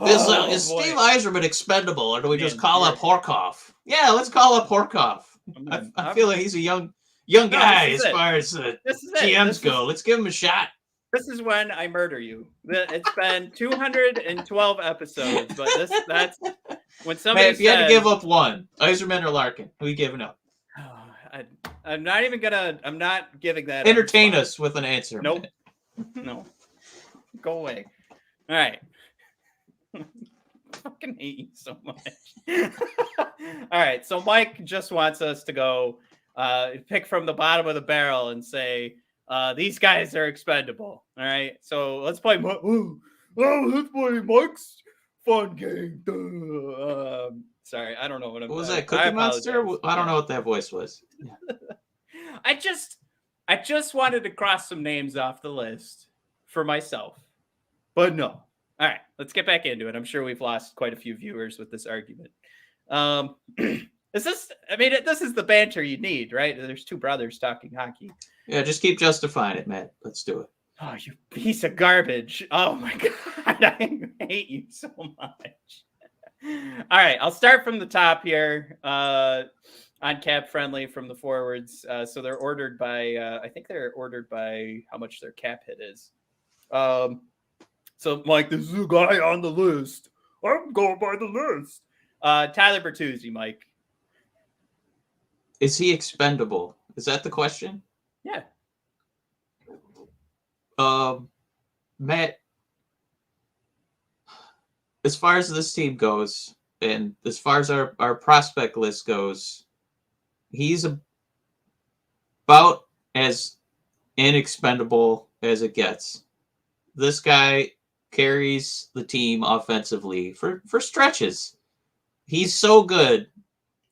Is Steve Yzerman expendable, or do we just call up Horkoff? Yeah, let's call up Horkoff. I feel like he's a young guy as far as GMs go. Let's give him a shot. This is when I murder you. It's been 212 episodes, but that's when somebody if you had to give up one, Yzerman or Larkin, who are you giving up? I'm not giving that. Entertain us with an answer. Nope. No. Go away. All right. I fucking hate you so much. All right. So Mike just wants us to go pick from the bottom of the barrel and say, these guys are expendable. All right. So let's play. Let's play Mike's fun game. Sorry, I don't know what I'm. What was that? Cookie Monster? I don't know what that voice was. I just wanted to cross some names off the list for myself, but no. All right, let's get back into it. I'm sure we've lost quite a few viewers with this argument. This is the banter you need, right? There's 2 brothers talking hockey. Yeah, just keep justifying it, Matt. Let's do it. Oh, you piece of garbage. Oh my God, I hate you so much. All right, I'll start from the top here. On Cap Friendly from the forwards. So they're ordered by, I think they're ordered by how much their cap hit is. So, Mike, this is a guy on the list. I'm going by the list. Tyler Bertuzzi, Mike. Is he expendable? Is that the question? Yeah. Matt, as far as this team goes, and as far as our prospect list goes, he's about as inexpendable as it gets. This guy carries the team offensively for stretches. He's so good.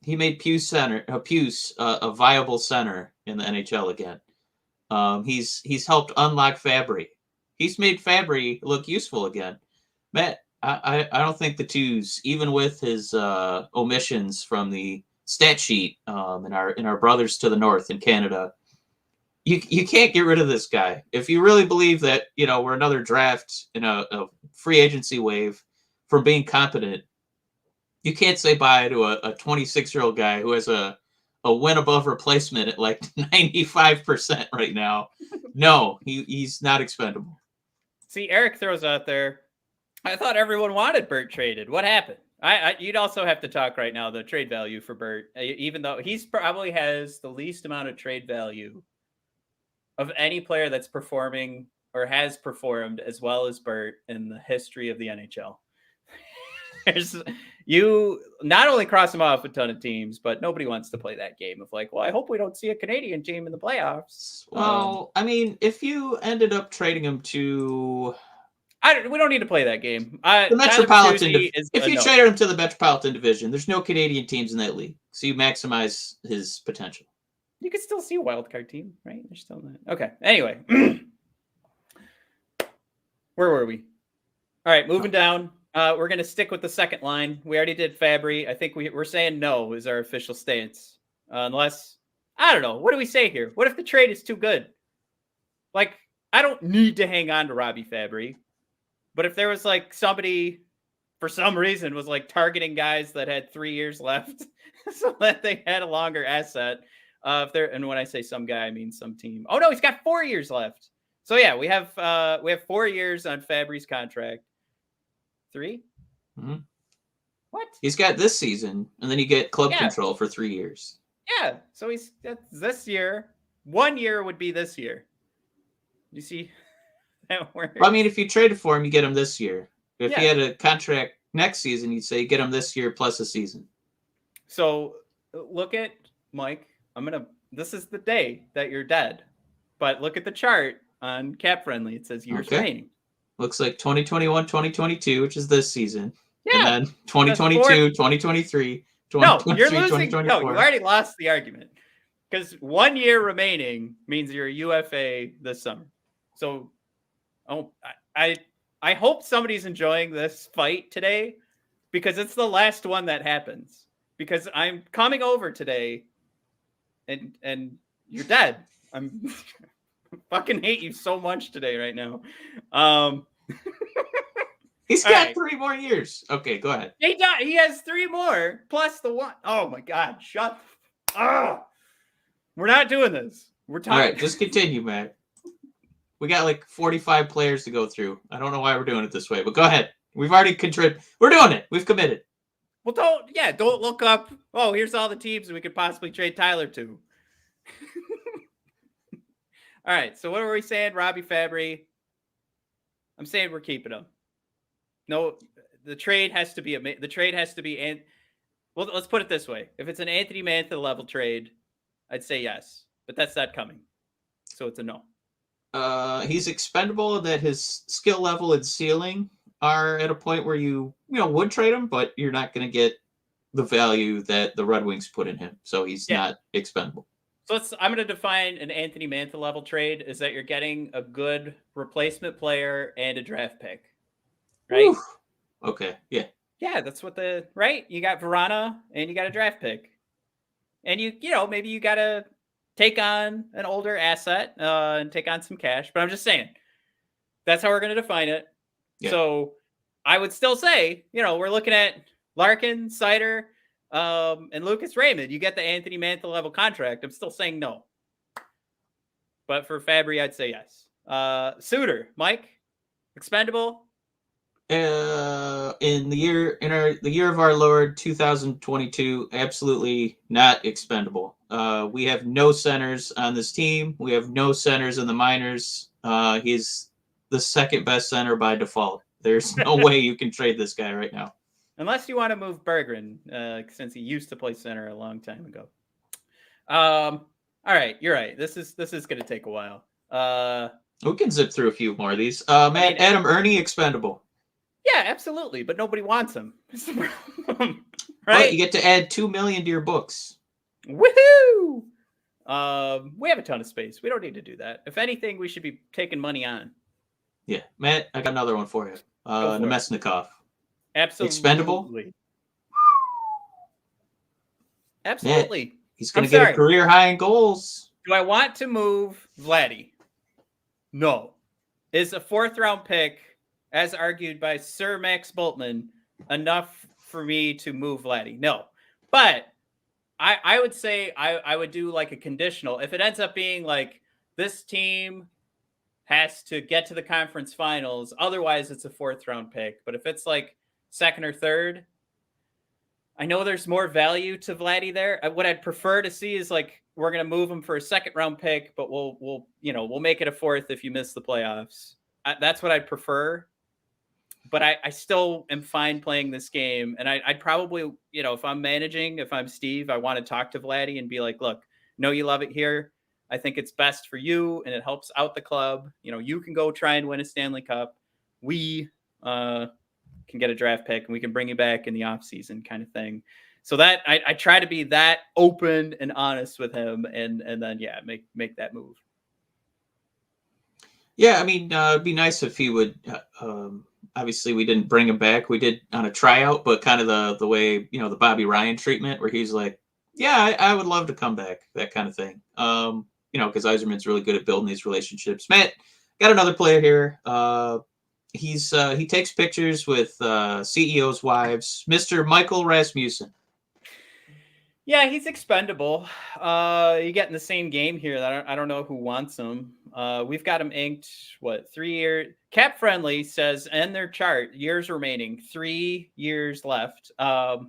He made Puce a viable center in the NHL again. He's helped unlock Fabry. He's made Fabry look useful again. Matt, I don't think the twos, even with his omissions from the stat sheet in our brothers to the north in Canada, you can't get rid of this guy. If you really believe that, we're another draft in a free agency wave from being competent, you can't say bye to a 26-year-old guy who has a win above replacement at like 95% right now. No, he's not expendable. See, Eric throws out there, I thought everyone wanted Bert traded. What happened? You'd also have to talk right now the trade value for Bert, even though he's probably has the least amount of trade value of any player that's performing or has performed as well as Bert in the history of the NHL. You not only cross them off a ton of teams, but nobody wants to play that game of like, well, I hope we don't see a Canadian team in the playoffs. Well, I mean, if you ended up trading him to we don't need to play that game. the Metropolitan, if you no. traded him to the Metropolitan Division, there's no Canadian teams in that league, so you maximize his potential. You could still see a wild card team, right? There's still not. Okay. Anyway, where were we? All right, moving down. We're going to stick with the second line. We already did Fabry. I think we're saying no is our official stance. Unless, I don't know. What do we say here? What if the trade is too good? Like, I don't need to hang on to Robbie Fabry. But if there was like somebody, for some reason, was like targeting guys that had 3 years left so that they had a longer asset. And when I say some guy, I mean some team. Oh, no, he's got 4 years left. So, yeah, we have 4 years on Fabry's contract. 3? Mm-hmm. What? He's got this season, and then you get club control for 3 years. Yeah, so that's this year. 1 year would be this year. You see that works? Well, I mean, if you traded for him, you get him this year. If he had a contract next season, you'd say you get him this year plus a season. So look at Mike. This is the day that you're dead. But look at the chart on Cap Friendly. It says years remaining. Looks like 2021, 2022, which is this season. Yeah. And then 2022, 2023, 2023, no, you're losing. 2024. No, you already lost the argument. Because 1 year remaining means you're a UFA this summer. So I hope somebody's enjoying this fight today because it's the last one that happens. Because I'm coming over today and you're dead. I'm fucking hate you so much today right now. He's got 3 more years. Okay, go ahead. He has 3 more plus the one. Oh my God, shut up. We're not doing this. We're talking. All right, just continue, Matt. We got like 45 players to go through. I don't know why we're doing it this way, but go ahead. We've already contributed. We're doing it. We've committed. Well, don't look up. Oh, here's all the teams we could possibly trade Tyler to. All right. So what are we saying? Robbie Fabry. I'm saying we're keeping him. No, the trade has to be and well, let's put it this way. If it's an Anthony Mantha level trade, I'd say yes, but that's not coming. So it's a no. He's expendable, that his skill level and ceiling are at a point where you would trade him, but you're not going to get the value that the Red Wings put in him. So he's not expendable. So I'm going to define an Anthony Mantha level trade is that you're getting a good replacement player and a draft pick, right? Oof. Okay. Yeah. Yeah, that's what right. You got Verana and you got a draft pick, and maybe you got to take on an older asset and take on some cash. But I'm just saying that's how we're going to define it. Yeah. So I would still say, we're looking at Larkin, Seider, and Lucas Raymond. You get the Anthony Mantha level contract. I'm still saying no. But for Fabry, I'd say yes. Suter, Mike, expendable. In the year of our Lord 2022, absolutely not expendable. We have no centers on this team. We have no centers in the minors. He's the second best center by default. There's no way you can trade this guy right now. Unless you want to move Berggren, since he used to play center a long time ago. All right, you're right. This is going to take a while. We can zip through a few more of these. Adam Ernie, expendable. Yeah, absolutely, but nobody wants him. Right? Well, you get to add $2 million to your books. Woohoo! We have a ton of space. We don't need to do that. If anything, we should be taking money on. Yeah, Matt, I got another one for you. Namestnikov. Absolutely. Expendable? Absolutely. Matt, he's going to get a career high in goals. Do I want to move Vladdy? No. Is a 4th round pick, as argued by Sir Max Boltman, enough for me to move Vladdy? No. But I would say I would do like a conditional. If it ends up being like this team has to get to the conference finals, otherwise it's a 4th round pick. But if it's like 2nd or 3rd, I know there's more value to Vladdy there. What I'd prefer to see is like we're going to move him for a 2nd round pick, but we'll make it a 4th if you miss the playoffs. That's what I'd prefer. but I still am fine playing this game. And I'd probably, if I'm managing, if I'm Steve, I want to talk to Vladdy and be like, look, know you love it here. I think it's best for you and it helps out the club. You can go try and win a Stanley Cup. We can get a draft pick and we can bring you back in the off season kind of thing. So that I try to be that open and honest with him and then, make that move. Yeah, I mean, it'd be nice if he would. Obviously, we didn't bring him back. We did on a tryout, but kind of the way the Bobby Ryan treatment, where he's like, "Yeah, I would love to come back," that kind of thing. Because Yzerman's really good at building these relationships. Matt, got another player here. He takes pictures with CEOs' wives, Mr. Michael Rasmussen. Yeah, he's expendable. You get in the same game here. That I don't know who wants him. We've got him inked. 3 years? Cap Friendly says in their chart, years remaining, 3 years left. Sorry.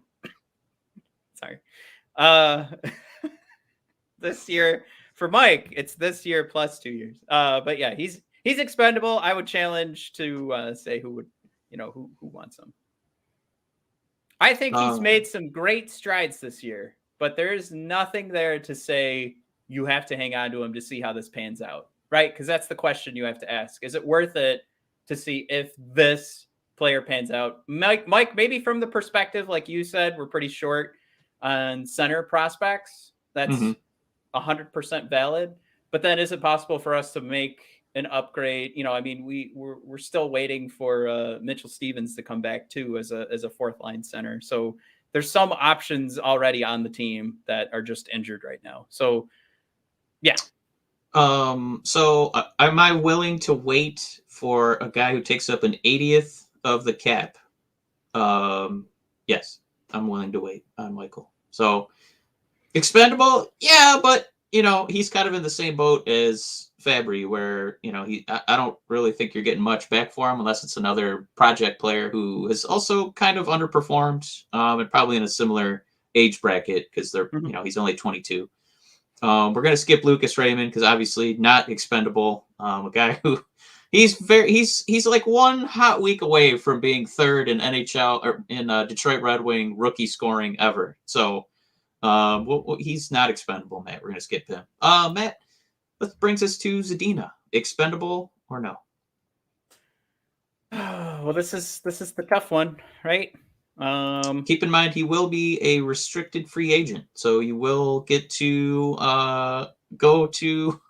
This year for Mike, it's this year plus 2 years. But yeah, he's expendable. I would challenge to say who would, who wants him. I think he's made some great strides this year. But there's nothing there to say you have to hang on to him to see how this pans out, right? Because that's the question you have to ask. Is it worth it to see if this player pans out? Mike, maybe from the perspective, like you said, we're pretty short on center prospects. That's 100% valid. But then is it possible for us to make an upgrade? We're still waiting for Mitchell Stevens to come back too as a fourth line center. So there's some options already on the team that are just injured right now. So, yeah. So am I willing to wait for a guy who takes up an 80th of the cap? Yes, I'm willing to wait on Michael. So expendable, yeah, but he's kind of in the same boat as Fabry, where I don't really think you're getting much back for him unless it's another project player who has also kind of underperformed, and probably in a similar age bracket because they're he's only 22. We're gonna skip Lucas Raymond because obviously not expendable. A guy who he's like one hot week away from being third in NHL or in Detroit Red Wing rookie scoring ever. So he's not expendable, Matt. We're gonna skip him. Matt, that brings us to Zadina. Expendable or no? Well, this is the tough one, right? Keep in mind he will be a restricted free agent, so you will get to go to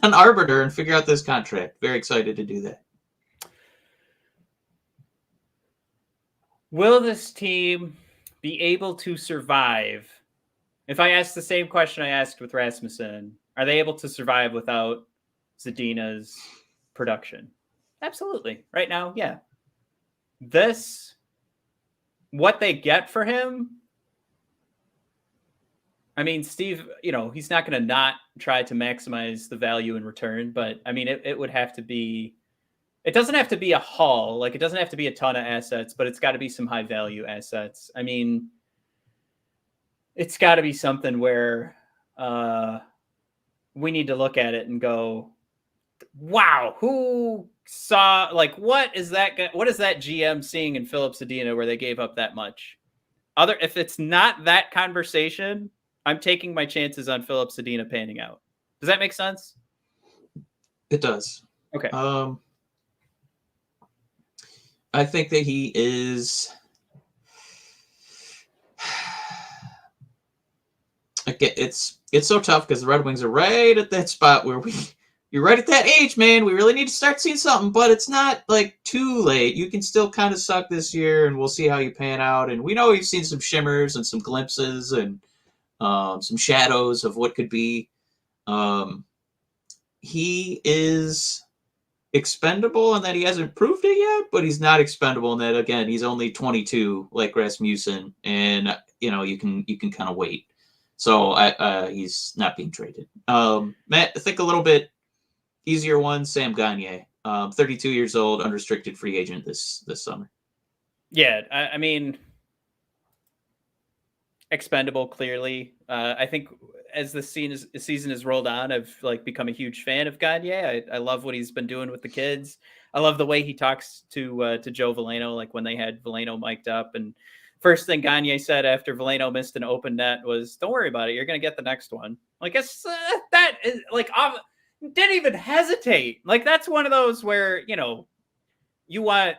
an arbiter and figure out this contract. Very excited to do that. Will this team be able to survive? If I ask the same question I asked with Rasmussen, are they able to survive without Zadina's production? Absolutely. Right now, yeah. What they get for him, I mean, Steve, he's not going to not try to maximize the value in return, but I mean, it would have to be, it doesn't have to be a haul. Like, it doesn't have to be a ton of assets, but it's got to be some high value assets. I mean, it's got to be something where we need to look at it and go, wow, who saw, like, what is that GM seeing in Filip Zadina where they gave up that much? If it's not that conversation, I'm taking my chances on Filip Zadina panning out. Does that make sense? It does. Okay. I think that he is. Again, it's so tough because the Red Wings are right at that spot where you're right at that age, man. We really need to start seeing something, but it's not like too late. You can still kind of suck this year, and we'll see how you pan out. And we know we've seen some shimmers and some glimpses and some shadows of what could be. He is expendable in that he hasn't proved it yet, but he's not expendable in that, again, he's only 22 like Rasmussen, and you can kind of wait. So he's not being traded. Matt, I think a little bit easier one, Sam Gagner, 32 years old, unrestricted free agent this summer. Yeah, I mean, expendable clearly. I think as the season has rolled on, I've become a huge fan of Gagner. I love what he's been doing with the kids. I love the way he talks to Joe Veleno, like when they had Veleno mic'd up. And first thing Gagne said after Veleno missed an open net was, "Don't worry about it. You're going to get the next one." Like, it's that is like, didn't even hesitate. Like, that's one of those where, you want,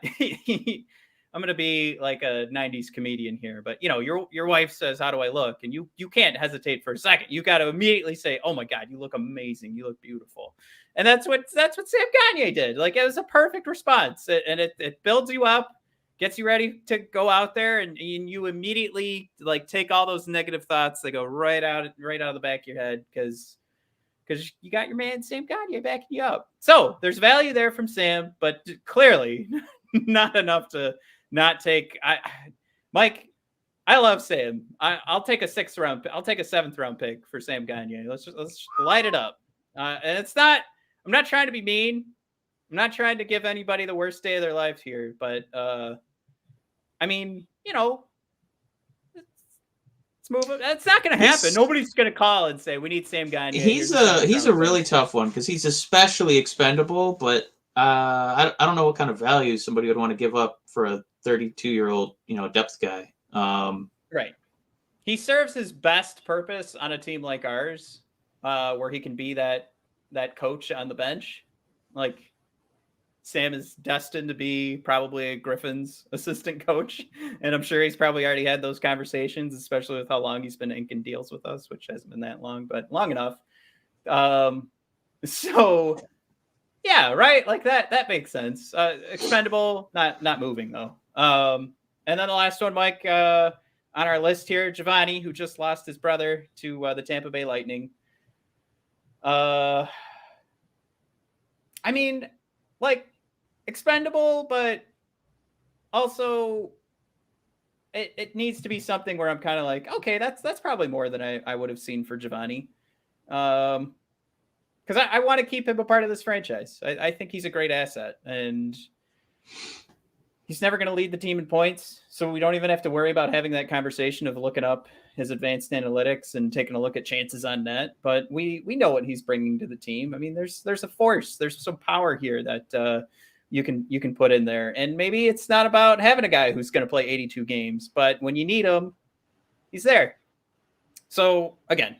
I'm going to be like a 90s comedian here, but your wife says, "How do I look?" And you can't hesitate for a second. You got to immediately say, "Oh my God, you look amazing. You look beautiful." And that's what Sam Gagne did. Like, it was a perfect response, and it builds you up, gets you ready to go out there, and you immediately like take all those negative thoughts. They go right out of the back of your head because you got your man Sam Gagne backing you up. So there's value there from Sam, but clearly not enough to not take. Mike, I love Sam. I'll take a 6th round. I'll take a 7th round pick for Sam Gagne. Let's light it up. And it's not. I'm not trying to be mean. I'm not trying to give anybody the worst day of their life here, but I mean, let's move it. That's not going to happen. Nobody's going to call and say we need Sam Gagne. He's a really tough one because he's especially expendable, but I don't know what kind of value somebody would want to give up for a 32-year-old depth guy. Right. He serves his best purpose on a team like ours, where he can be that coach on the bench. Like, Sam is destined to be probably a Griffin's assistant coach, and I'm sure he's probably already had those conversations, especially with how long he's been inking deals with us, which hasn't been that long, but long enough. So yeah, right. Like that makes sense. Expendable, not moving though. And then the last one, Mike, on our list here, Giovanni, who just lost his brother to the Tampa Bay Lightning. I mean, like, expendable, but also it needs to be something where I'm kind of like, okay, that's probably more than I would have seen for Giovanni. Because I want to keep him a part of this franchise. I think he's a great asset, and he's never going to lead the team in points, so we don't even have to worry about having that conversation of looking up his advanced analytics and taking a look at chances on net. But we know what he's bringing to the team. I mean, there's a force, there's some power here that you can put in there. And maybe it's not about having a guy who's going to play 82 games, but when you need him, he's there. So again,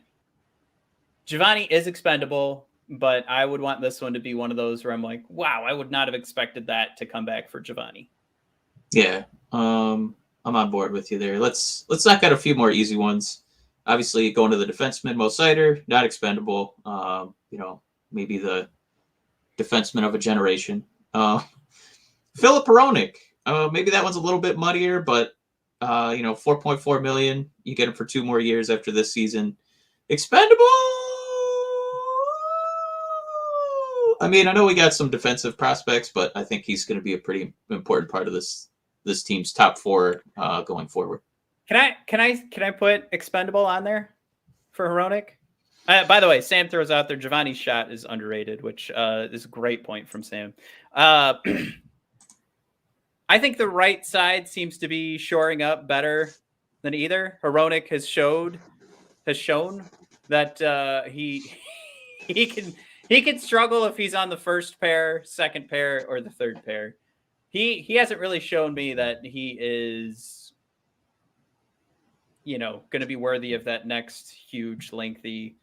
Giovanni is expendable, but I would want this one to be one of those where I'm like, wow, I would not have expected that to come back for Giovanni. Yeah, I'm on board with you there. Let's knock out a few more easy ones. Obviously, going to the defenseman, Moritz Seider, not expendable. Maybe the defenseman of a generation. Filip Zadina, maybe that one's a little bit muddier, but 4.4 million. You get him for 2 more years after this season. Expendable. I mean, I know we got some defensive prospects, but I think he's going to be a pretty important part of this team's top 4 going forward. Can I put expendable on there for Hronek? By the way, Sam throws out there Giovanni's shot is underrated, which is a great point from Sam. I think the right side seems to be shoring up better than either. Hronek has shown that he can struggle if he's on the first pair, second pair, or the third pair. He hasn't really shown me that he is, going to be worthy of that next huge, lengthy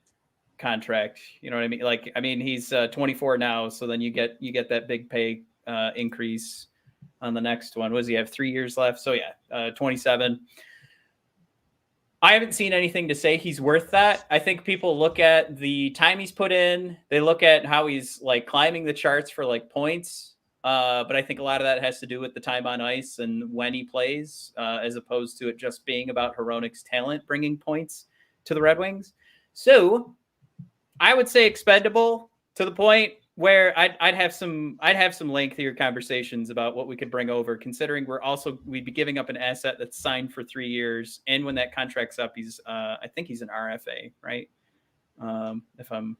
contract. You know what I mean? Like, I mean, he's 24 now, so then you get that big pay increase on the next one. What does he have? 3 years left? So yeah, 27. I haven't seen anything to say he's worth that. I think people look at the time he's put in. They look at how he's like climbing the charts for like points. But I think a lot of that has to do with the time on ice and when he plays, as opposed to it just being about Hronek's talent bringing points to the Red Wings. So I would say expendable to the point where I'd have some lengthier conversations about what we could bring over, considering we'd be giving up an asset that's signed for 3 years. And when that contract's up, I think he's an RFA, right? If I'm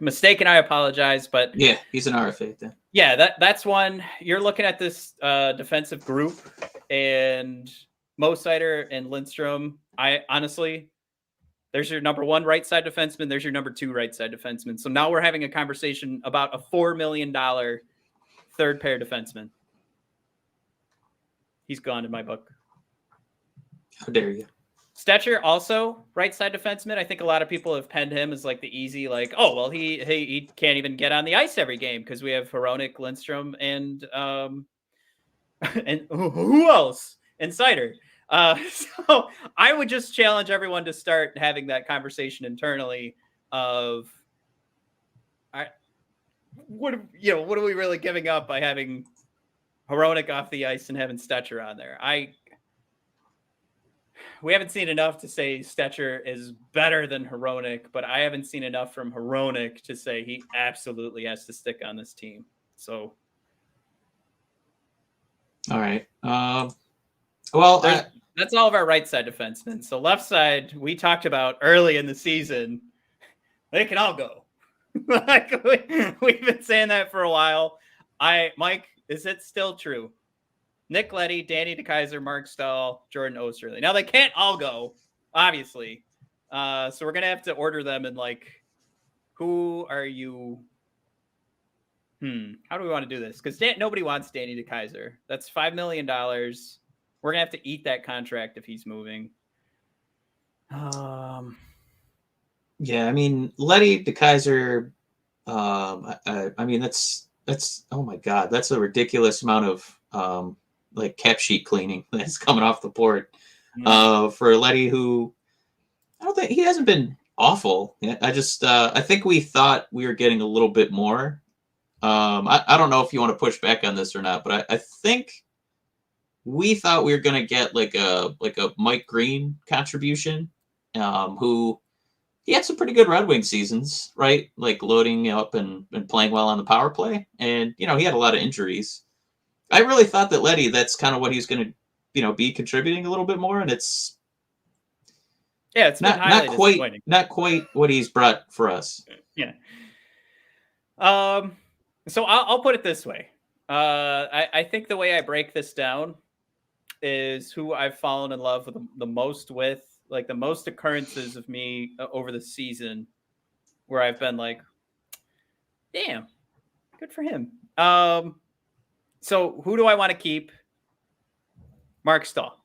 mistaken, I apologize, but yeah, he's an RFA then. Yeah, that's one. You're looking at this defensive group, and Moritz Seider and Lindstrom. I honestly, there's your number 1 right side defenseman. There's your number 2 right side defenseman. So now we're having a conversation about a $4 million third pair defenseman. He's gone in my book. How dare you? Stetcher also right side defenseman. I think a lot of people have penned him as like the easy, like, oh well, he can't even get on the ice every game because we have Hronek, Lindstrom, and and who else? And Seider. So I would just challenge everyone to start having that conversation internally of, what are we really giving up by having Hronek off the ice and having Stetcher on there? We haven't seen enough to say Stetcher is better than Hronek, but I haven't seen enough from Hronek to say he absolutely has to stick on this team. So, all right. That's all of our right side defensemen. So left side, we talked about early in the season. They can all go. Like we've been saying that for a while. Mike, is it still true? Nick Leddy, Danny DeKeyser, Marc Staal, Jordan Osterley. Now they can't all go, obviously. So we're gonna have to order them in like, who are you? How do we want to do this? Because nobody wants Danny DeKeyser. That's $5 million. We're gonna have to eat that contract if he's moving. Yeah, I mean, Leddy, DeKeyser. I mean, that's oh my god, that's a ridiculous amount of like cap sheet cleaning that's coming off the board for Leddy, who I don't think he hasn't been awful. I think we thought we were getting a little bit more. I don't know if you want to push back on this or not, but I think we thought we were going to get like a Mike Green contribution, who he had some pretty good Red Wing seasons, right? Like loading up and playing well on the power play. And, he had a lot of injuries. I really thought that Leddy, that's kind of what he's going to, be contributing a little bit more. And it's not quite what he's brought for us. Yeah. So I'll put it this way. I think the way I break this down is who I've fallen in love with the most with, like the most occurrences of me over the season where I've been like, damn, good for him. So who do I want to keep? Marc Staal.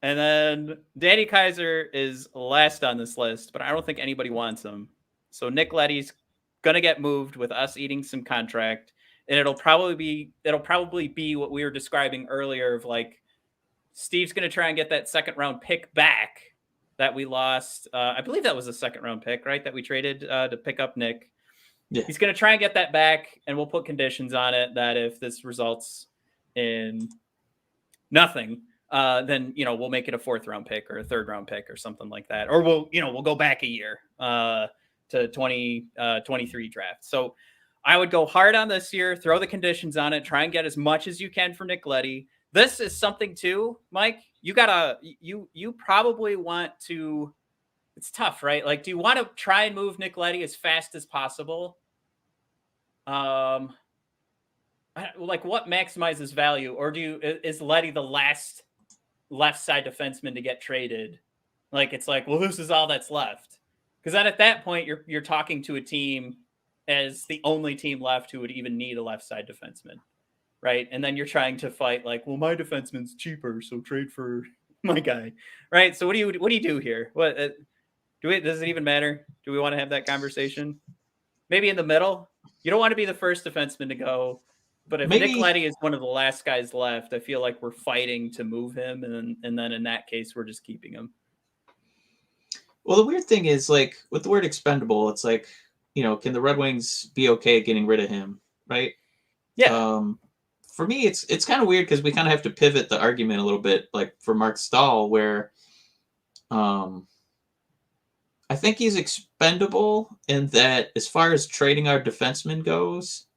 And then Danny Kaiser is last on this list, but I don't think anybody wants him. So Nick Leddy's going to get moved with us eating some contract. And it'll probably be what we were describing earlier of like, Steve's going to try and get that second round pick back that we lost. I believe that was a second round pick, right? That we traded to pick up Nick. Yeah. He's going to try and get that back, and we'll put conditions on it that if this results in nothing, then, we'll make it a 4th round pick or a 3rd round pick or something like that. Or we'll go back a year to 2023 draft. So I would go hard on this year, throw the conditions on it, try and get as much as you can for Nick Leddy. This is something too, Mike, you probably want to, it's tough, right? Like, do you want to try and move Nick Leddy as fast as possible? Like what maximizes value, or is Leddy the last left side defenseman to get traded? Like, it's like, well, this is all that's left. Because then at that point, you're talking to a team as the only team left who would even need a left side defenseman, right? And then you're trying to fight like, well, my defenseman's cheaper, so trade for my guy, right? So what do you do here? What does it even matter? Do we want to have that conversation? Maybe in the middle. You don't want to be the first defenseman to go, but if Nick Leddy is one of the last guys left, I feel like we're fighting to move him, and then in that case, we're just keeping him. Well, the weird thing is, like, with the word expendable, it's like, can the Red Wings be okay getting rid of him, right? Yeah. For me, it's kind of weird because we kind of have to pivot the argument a little bit, like for Marc Staal, where I think he's expendable in that as far as trading our defenseman goes,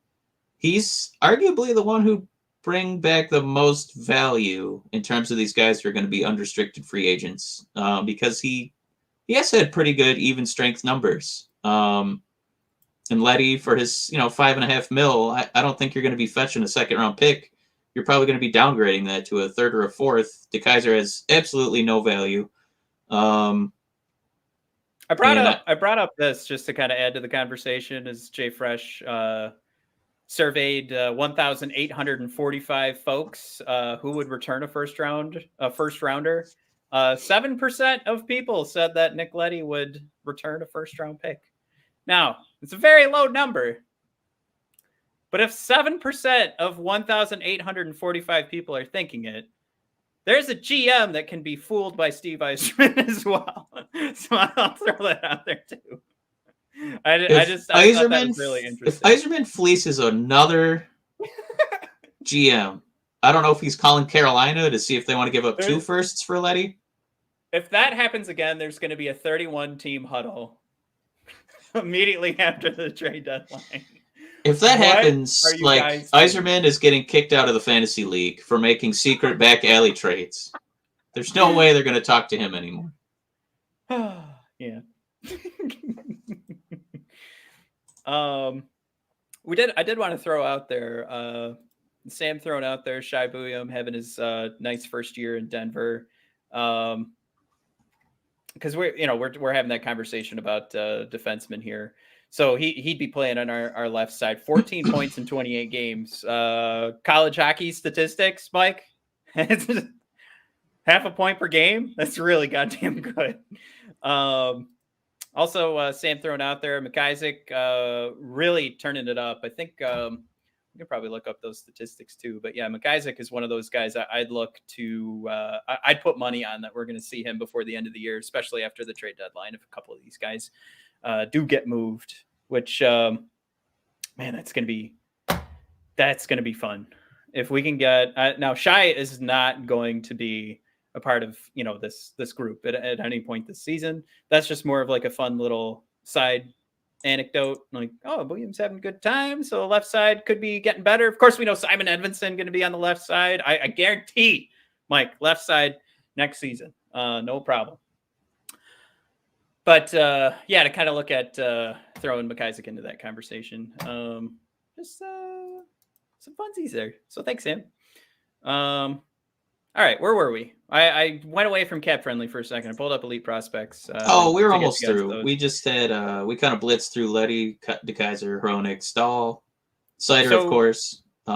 he's arguably the one who bring back the most value in terms of these guys who are going to be unrestricted free agents, because he has had pretty good even strength numbers. And Leddy, for his $5.5 million, I don't think you're going to be fetching a 2nd round pick. You're probably going to be downgrading that to a 3rd or a 4th. DeKeyser has absolutely no value. I brought up this just to kind of add to the conversation, as Jay Fresh surveyed 1,845 folks who would return a first rounder. 7% of people said that Nick Leddy would return a first-round pick. Now, it's a very low number, but if 7% of 1,845 people are thinking it, there's a GM that can be fooled by Steve Yzerman as well. So I'll throw that out there too. I thought that was really interesting. If Yzerman fleeces another GM, I don't know if he's calling Carolina to see if they want to give up 2 firsts for Leddy. If that happens again, there's going to be a 31-team huddle immediately after the trade deadline. If that happens, like Yzerman is getting kicked out of the fantasy league for making secret back alley trades. There's no way they're going to talk to him anymore. Yeah. I did want to throw out there, Sam throwing out there, Shai Buium having his nice first year in Denver. Because we're having that conversation about defensemen here. So he'd be playing on our left side, 14 points in 28 games. College hockey statistics, Mike, half a point per game. That's really goddamn good. Also, Sam throwing out there, McIsaac really turning it up. I think you can probably look up those statistics too. But yeah, McIsaac is one of those guys I'd look to. I'd put money on that we're going to see him before the end of the year, especially after the trade deadline. If a couple of these guys do get moved, which man, that's going to be fun. If we can get now, Shai is not going to be a part of this group at any point this season. That's just more of like a fun little side anecdote, like, oh, Williams having a good time, so the left side could be getting better. Of course, we know Simon Edvinsson going to be on the left side. I guarantee, Mike, left side next season, no problem. But yeah, to kind of look at throwing McIsaac into that conversation, just some funsies there. So thanks, Sam. All right, where were we? I went away from Cap Friendly for a second. I pulled up Elite Prospects. We were almost through. We just had we kind of blitzed through Leddy, DeKeyser, Hronek, Staal, Seider, of course. It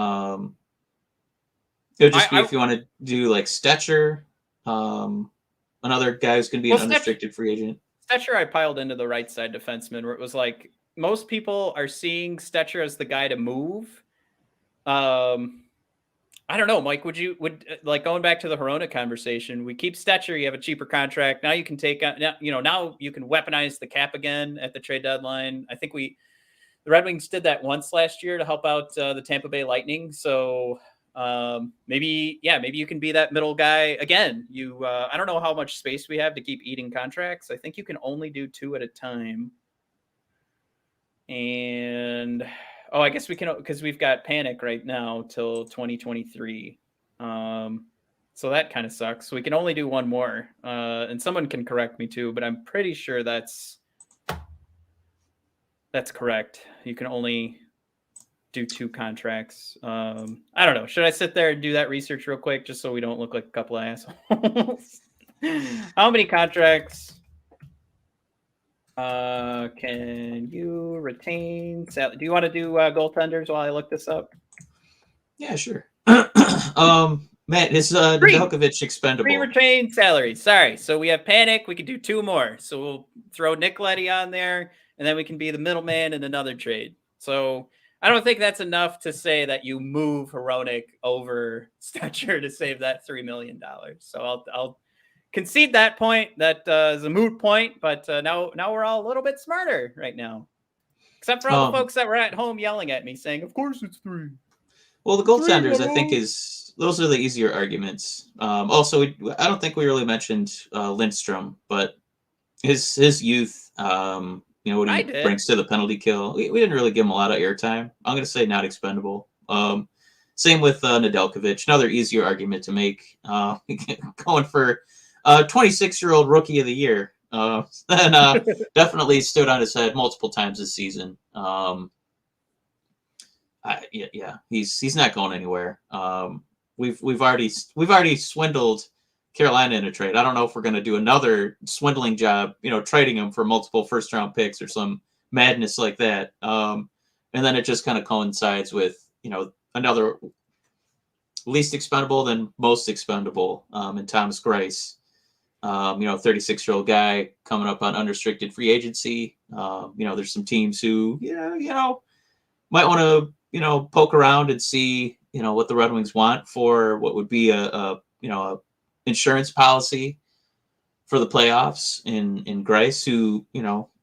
would just be if you want to do like Stetcher, another guy who's going to be an unrestricted free agent. Stetcher, I piled into the right side defenseman, where it was like most people are seeing Stetcher as the guy to move. I don't know, Mike, would like going back to the Hronek conversation, we keep Stetcher, you have a cheaper contract. Now you can take out, now you can weaponize the cap again at the trade deadline. I think the Red Wings did that once last year to help out the Tampa Bay Lightning. So maybe you can be that middle guy again. I don't know how much space we have to keep eating contracts. I think you can only do 2 at a time. And I guess we can, because we've got Panic right now till 2023. So that kind of sucks. So we can only do 1 more. And someone can correct me too, but I'm pretty sure that's correct. You can only do 2 contracts. I don't know. Should I sit there and do that research real quick just so we don't look like a couple of assholes? How many contracts can you retain? Do you want to do goaltenders while I look this up? Yeah, sure. Matt, is Nedeljkovic expendable? Pre-retained salary. Sorry. So we have Panic. We could do 2 more. So we'll throw Nick Leddy on there, and then we can be the middleman in another trade. So I don't think that's enough to say that you move Hronek over Stetcher to save that $3 million. So I'll concede that point. That is a moot point, but now we're all a little bit smarter right now. Except for all the folks that were at home yelling at me saying, of course it's 3. Well, the goaltenders, I think, those are the easier arguments. Also, I don't think we really mentioned Lindstrom, but his youth, what he brings to the penalty kill, we didn't really give him a lot of airtime. I'm going to say not expendable. Same with Nedeljkovic, another easier argument to make. Going for 26-year-old rookie of the year, and definitely stood on his head multiple times this season. He's not going anywhere. We've already swindled Carolina in a trade. I don't know if we're going to do another swindling job, trading him for multiple first-round picks or some madness like that. And then it just kind of coincides with, another least expendable than most expendable in Thomas Greiss. 36-year-old guy coming up on unrestricted free agency. There's some teams who, might want to, poke around and see, what the Red Wings want for what would be a insurance policy for the playoffs in Greiss, who,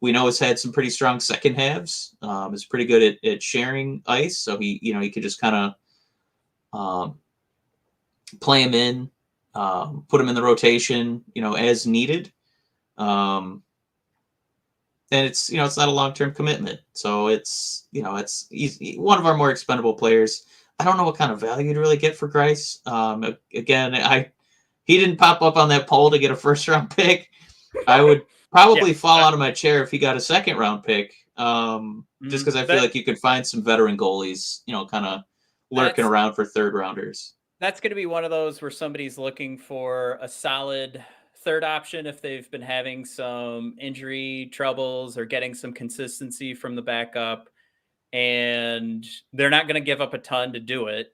we know has had some pretty strong second halves, is pretty good at sharing ice. So he could just kind of play him in, put him in the rotation, as needed. And it's not a long-term commitment. So it's he's one of our more expendable players. I don't know what kind of value to really get for Greiss. Again, he didn't pop up on that poll to get a first-round pick. I would probably fall out of my chair if he got a second-round pick, just because I feel like you could find some veteran goalies, kind of lurking around for third-rounders. That's going to be one of those where somebody's looking for a solid third option if they've been having some injury troubles or getting some consistency from the backup, and they're not going to give up a ton to do it.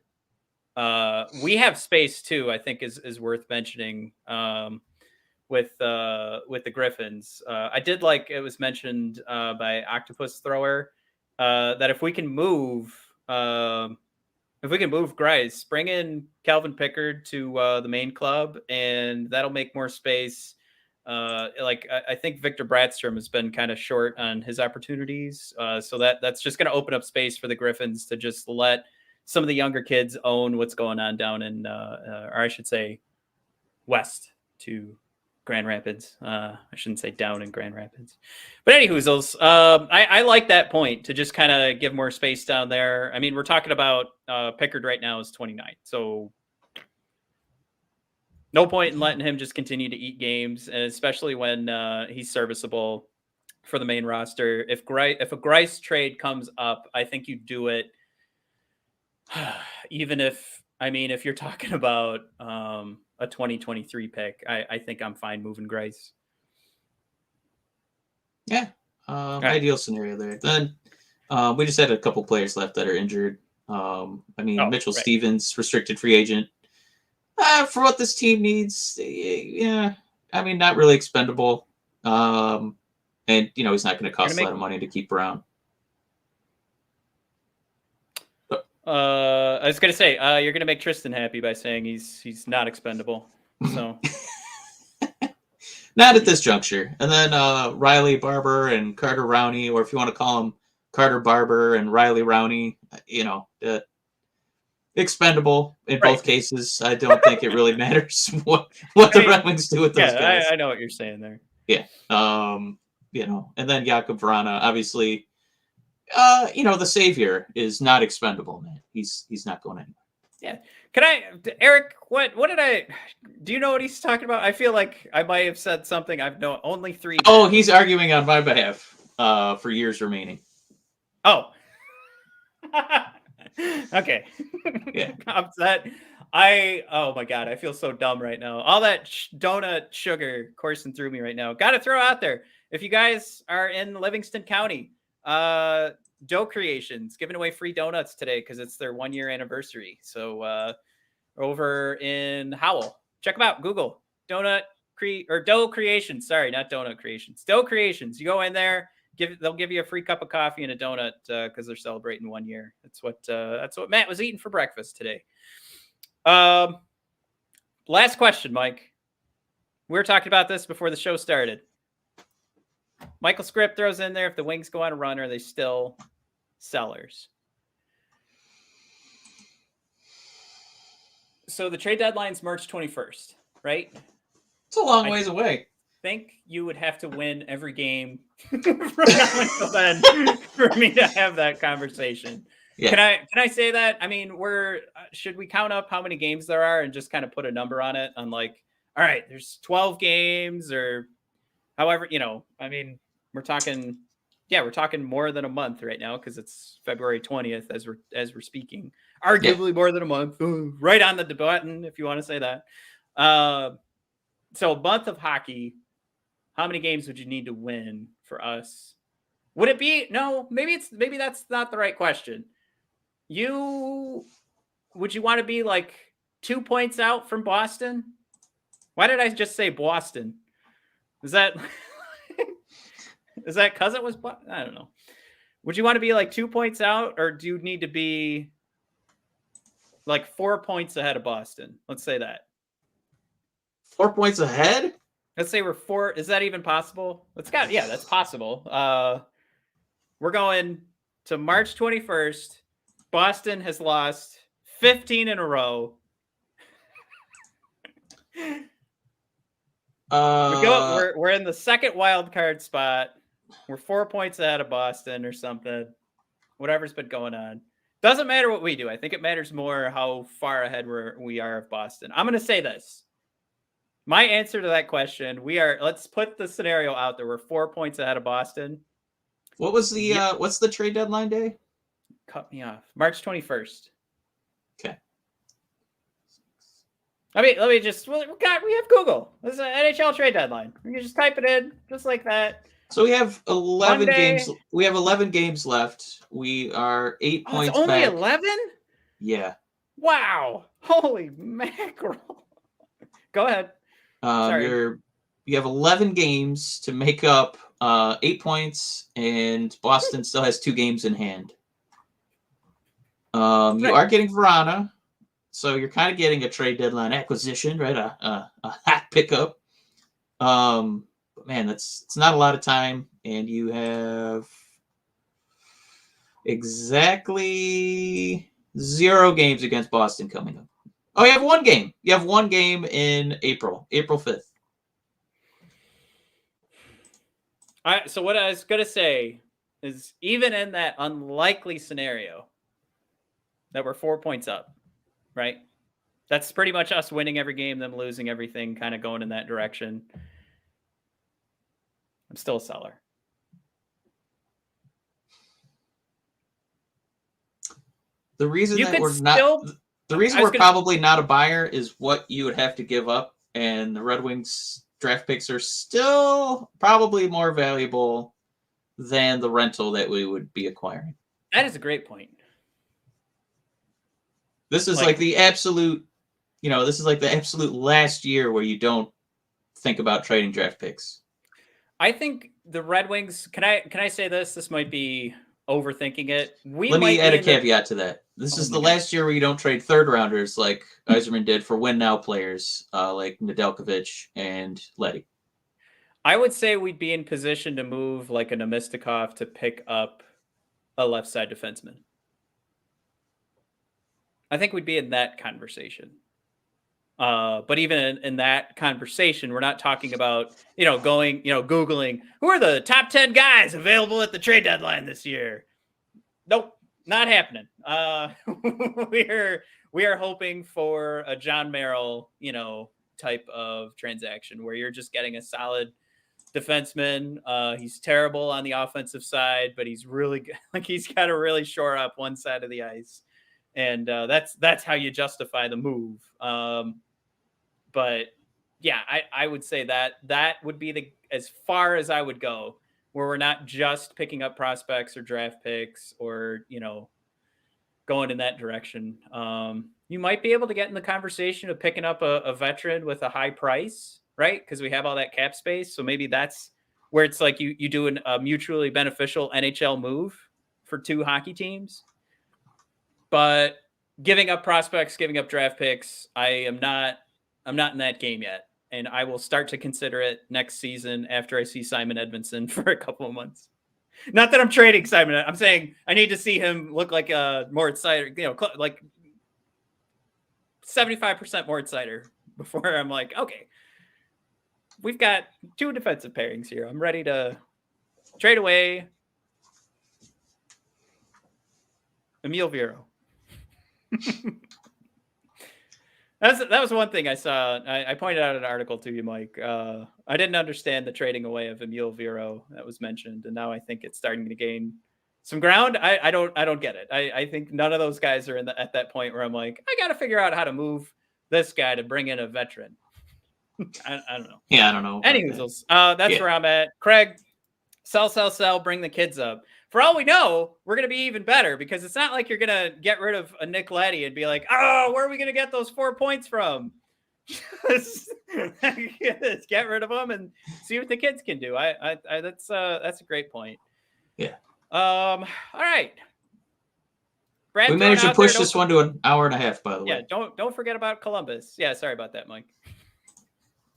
We have space too, I think is worth mentioning, with the Griffins. I did like it was mentioned by Octopus Thrower that if we can move Greiss, bring in Calvin Pickard to the main club, and that'll make more space. I think Victor Bradstrom has been kind of short on his opportunities, so that's just going to open up space for the Griffins to just let some of the younger kids own what's going on down in, or I should say, west to Grand Rapids. I shouldn't say down in Grand Rapids. But anywhoozles, I like that point to just kind of give more space down there. I mean, we're talking about Pickard right now is 29. So no point in letting him just continue to eat games, and especially when he's serviceable for the main roster. If a Greiss trade comes up, I think you do it. Even if you're talking about a 2023 pick, I think I'm fine moving Greiss. Yeah. Ideal scenario there. Then we just had a couple players left that are injured. Mitchell Stevens, restricted free agent. For what this team needs, yeah. Not really expendable. And he's not going to cost a lot of money to keep around. I was going to say, you're going to make Tristan happy by saying he's not expendable. So not at this juncture. And then Riley Barber and Carter Rowney, or if you want to call them Carter Barber and Riley Rowney, expendable in both cases. I don't think it really matters what the Red Wings do with those guys. I know what you're saying there. Yeah. And then Jakub Vrana, obviously. The savior is not expendable, man. He's not going anywhere. Yeah. Eric, what do you know what he's talking about? I feel like I might have said something. I've known only 3. Oh, he's arguing on my behalf for years remaining. Oh. Okay. Yeah. Upset. Oh my God, I feel so dumb right now. All that donut sugar coursing through me right now. Got to throw out there. If you guys are in Livingston County, Dough Creations giving away free donuts today because it's their 1-year anniversary. So over in Howell, check them out. Google Dough Creations. Sorry, not Donut Creations. Dough Creations. You go in there, they'll give you a free cup of coffee and a donut because they're celebrating 1 year. That's what Matt was eating for breakfast today. Last question, Mike. We were talking about this before the show started. Michael Script throws in there, if the Wings go on a run, are they still sellers? So the trade deadline's March 21st, right? It's a long ways away. I think you would have to win every game from now until then for me to have that conversation. Yeah. Can I say that? Should we count up how many games there are and just kind of put a number on it? On all right, there's 12 games or however, we're talking more than a month right now because it's February 20th as we're speaking. Arguably more than a month. Right on the button, if you want to say that. So a month of hockey, how many games would you need to win for us Would it be no? Maybe that's not the right question. Would you want to be like 2 points out from Boston? Why did I just say Boston? Is that is that because it was? I don't know. Would you want to be like 2 points out, or do you need to be like 4 points ahead of Boston? Let's say that. 4 points ahead? Let's say we're 4. Is that even possible? Yeah, that's possible. We're going to March 21st. Boston has lost 15 in a row. We're in the second wild card spot. We're 4 points ahead of Boston or something. Whatever's been going on. Doesn't matter what we do. I think it matters more how far ahead we are of Boston. I'm going to say this. My answer to that question, let's put the scenario out there. We're 4 points ahead of Boston. What was the what's the trade deadline day? Cut me off. March 21st. Okay. Let me just. We have Google. This is an NHL trade deadline. You can just type it in, just like that. So we have 11 games. We have 11 games left. We are 8 points it's only back. 11? Yeah. Wow. Holy mackerel. Go ahead. Sorry. You have 11 games to make up 8 points, and Boston still has 2 games in hand. You are getting Vrana, so you're kind of getting a trade deadline acquisition, right? A hot pickup. But man, it's not a lot of time, and you have exactly 0 games against Boston coming up. Oh, you have 1 game. You have 1 game in April 5th. All right, so what I was going to say is even in that unlikely scenario that we're 4 points up, right? That's pretty much us winning every game, them losing everything, kind of going in that direction. I'm still a seller. The reason that we're probably not a buyer is what you would have to give up, and the Red Wings draft picks are still probably more valuable than the rental that we would be acquiring. That is a great point. This is like the absolute, this is like the absolute last year where you don't think about trading draft picks. I think the Red Wings, can I say this? This might be overthinking it. Let me add a caveat to that. This is the last year where you don't trade third rounders like Yzerman did for win now players like Nedeljkovic and Leddy. I would say we'd be in position to move like a Namestnikov to pick up a left side defenseman. I think we'd be in that conversation. But even in that conversation, we're not talking about, Googling who are the top 10 guys available at the trade deadline this year. Nope, not happening. We are hoping for a John Merrill, type of transaction where you're just getting a solid defenseman. He's terrible on the offensive side, but he's really good. Like he's got to really shore up one side of the ice. And that's how you justify the move. But yeah, I would say that would be as far as I would go, where we're not just picking up prospects or draft picks or, going in that direction. You might be able to get in the conversation of picking up a veteran with a high price, right? Because we have all that cap space. So maybe that's where it's like you do a mutually beneficial NHL move for 2 hockey teams. But giving up prospects, giving up draft picks, I'm not in that game yet. And I will start to consider it next season after I see Simon Edmondson for a couple of months. Not that I'm trading Simon. I'm saying I need to see him look like a Moritz Seider, like 75% Moritz Seider before I'm like, okay, we've got 2 defensive pairings here. I'm ready to trade away Emil Vero. That was one thing I saw. I pointed out an article to you, Mike. I didn't understand the trading away of Emil Vero that was mentioned, and now I think it's starting to gain some ground. I don't get it. I think none of those guys are at that point where I'm like, I got to figure out how to move this guy to bring in a veteran. I don't know. Yeah, I don't know. Anyways, that's where I'm at. Craig, Sell, bring the kids up. For all we know, we're going to be even better because it's not like you're going to get rid of a Nick Leddy and be like, oh, where are we going to get those 4 points from? Just get rid of them and see what the kids can do. That's a great point. Yeah. All right. Brad, we managed to push this one to an hour and a half, by the way. Yeah, don't forget about Columbus. Yeah, sorry about that, Mike.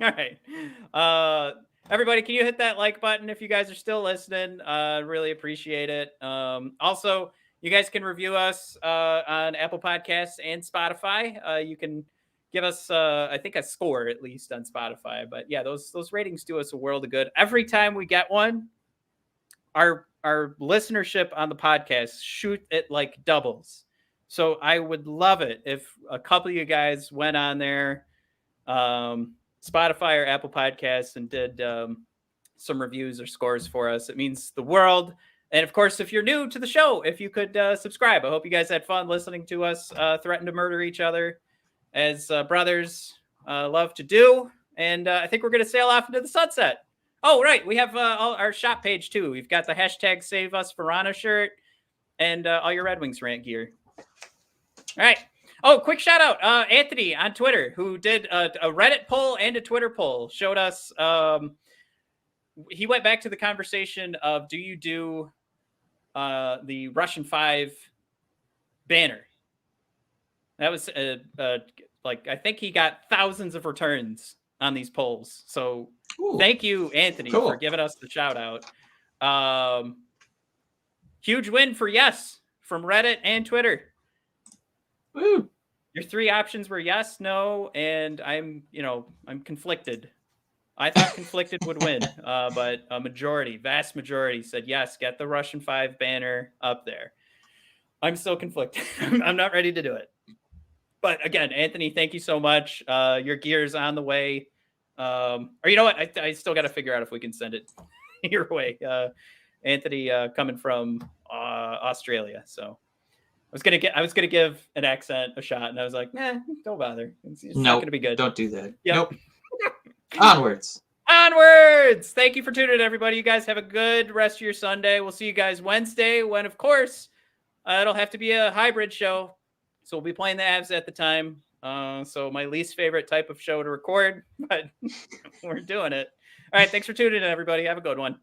All right. Everybody, can you hit that like button if you guys are still listening? Really appreciate it. Also, you guys can review us on Apple Podcasts and Spotify. You can give us, I think, a score at least on Spotify. But yeah, those ratings do us a world of good. Every time we get one, our listenership on the podcast it like doubles. So I would love it if a couple of you guys went on there. Spotify or Apple Podcasts and did some reviews or scores for us. It means the world. And of course, if you're new to the show, if you could subscribe. I hope you guys had fun listening to us threaten to murder each other as brothers love to do. And I think we're going to sail off into the sunset. Oh, right. We have our shop page, too. We've got the hashtag Save Us Verona shirt and all your Red Wings Rant gear. All right. Oh, quick shout out. Anthony on Twitter, who did a Reddit poll and a Twitter poll, showed us. He went back to the conversation of, do you do the Russian 5 banner? That was I think he got thousands of returns on these polls. So thank you, Anthony, for giving us the shout out. Huge win for yes from Reddit and Twitter. Woo. Your 3 options were yes, no, and I'm conflicted. I thought conflicted would win, but a vast majority said yes, get the Russian 5 banner up there. I'm still conflicted. I'm not ready to do it. But again, Anthony, thank you so much. Your gear's on the way. Or you know what? I still got to figure out if we can send it your way. Anthony coming from Australia, so. I was gonna give an accent a shot, and I was like, nah, don't bother. It's not gonna be good. Don't do that. Yep. Nope. Onwards. Thank you for tuning in, everybody. You guys have a good rest of your Sunday. We'll see you guys Wednesday when, of course, it'll have to be a hybrid show. So we'll be playing the Avs at the time. So my least favorite type of show to record, but we're doing it. All right. Thanks for tuning in, everybody. Have a good one.